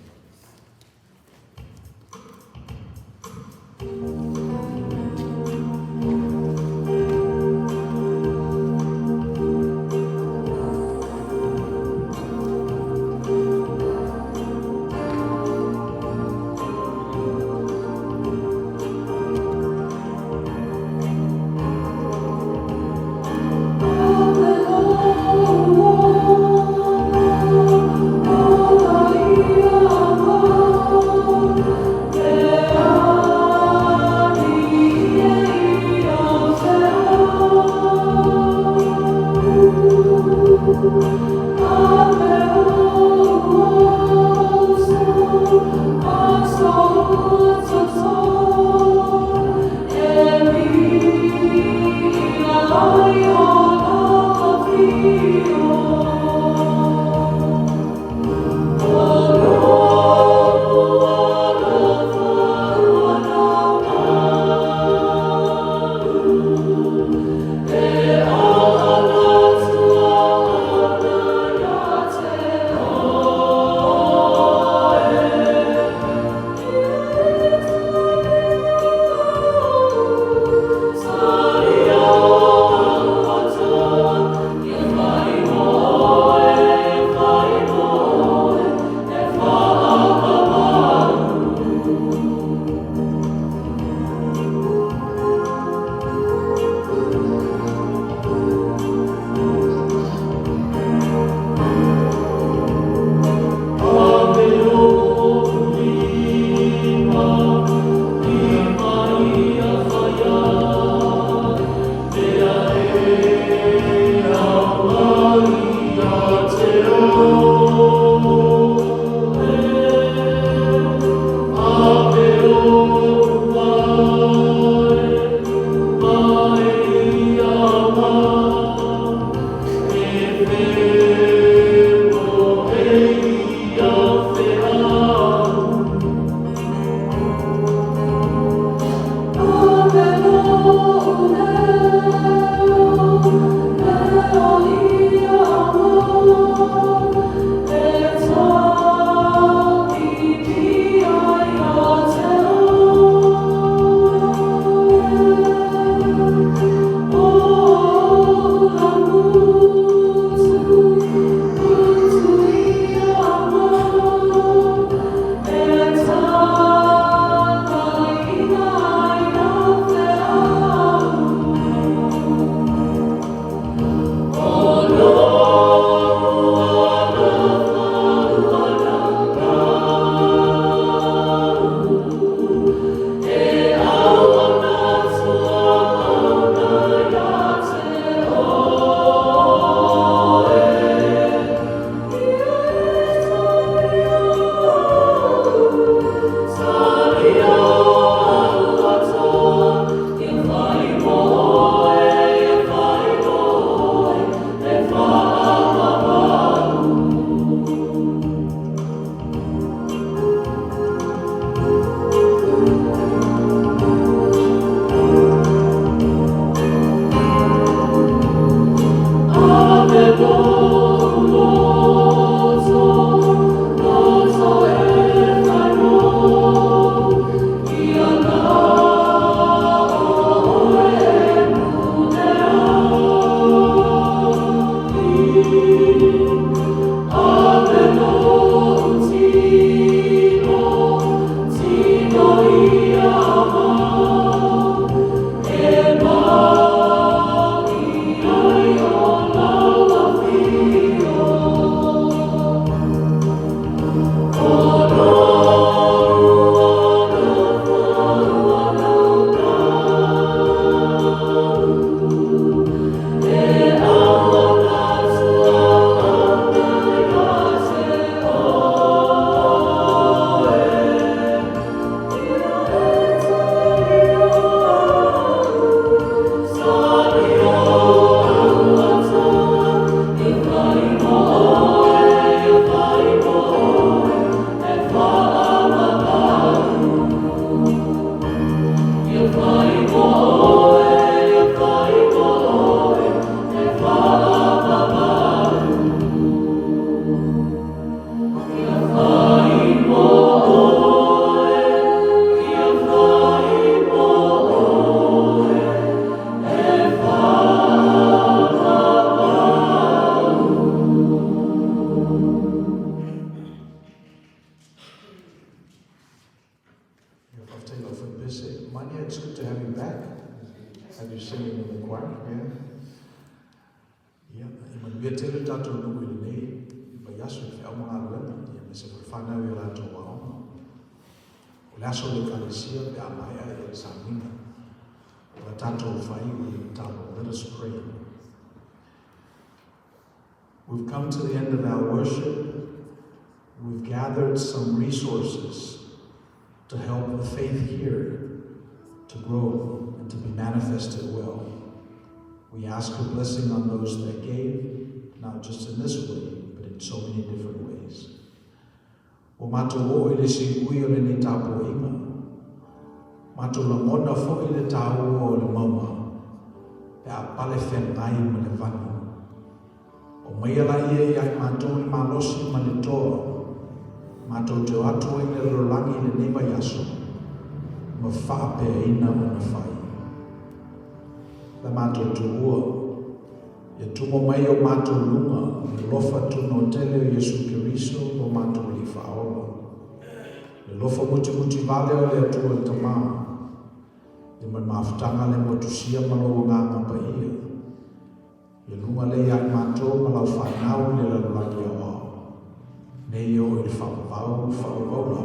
So Ia, manuia tele tātou nungu ili nei, mai aso i whiau mga luena, ia me se whanau i rātou wao. O le aso le kalesia, pe a maia i le Maina. O le tātou whai i le tātou. Let us pray. We've come to the end of our worship. We've gathered some resources to help the faith here to grow and to be manifested well. We ask for blessing on those that gave, not just in this way, but in so many different ways. O mātou o i le si ui o le ni tāpo inga. Mātou la ngona fo i le tāu o le mauma. Pe a pale whenai ma le vanu. O maia la ia i ai mātou i malosi ma le toa. Mātou te atua i le rolangi le neba yaso. Ma whaape ina o na whai. La mātou tu ua. Ia tumo mai o mātou lunga. Le lofa tuno tele o Yesu Kiriso o mātou li whaola. Le lofa muti vale o le atua tama. Le man mawhtanga le motusia malo o ngā ngapa ia. Ia lunga le ai mātou malau whanau le lalulaki a wao. Nei o i whawau lawa.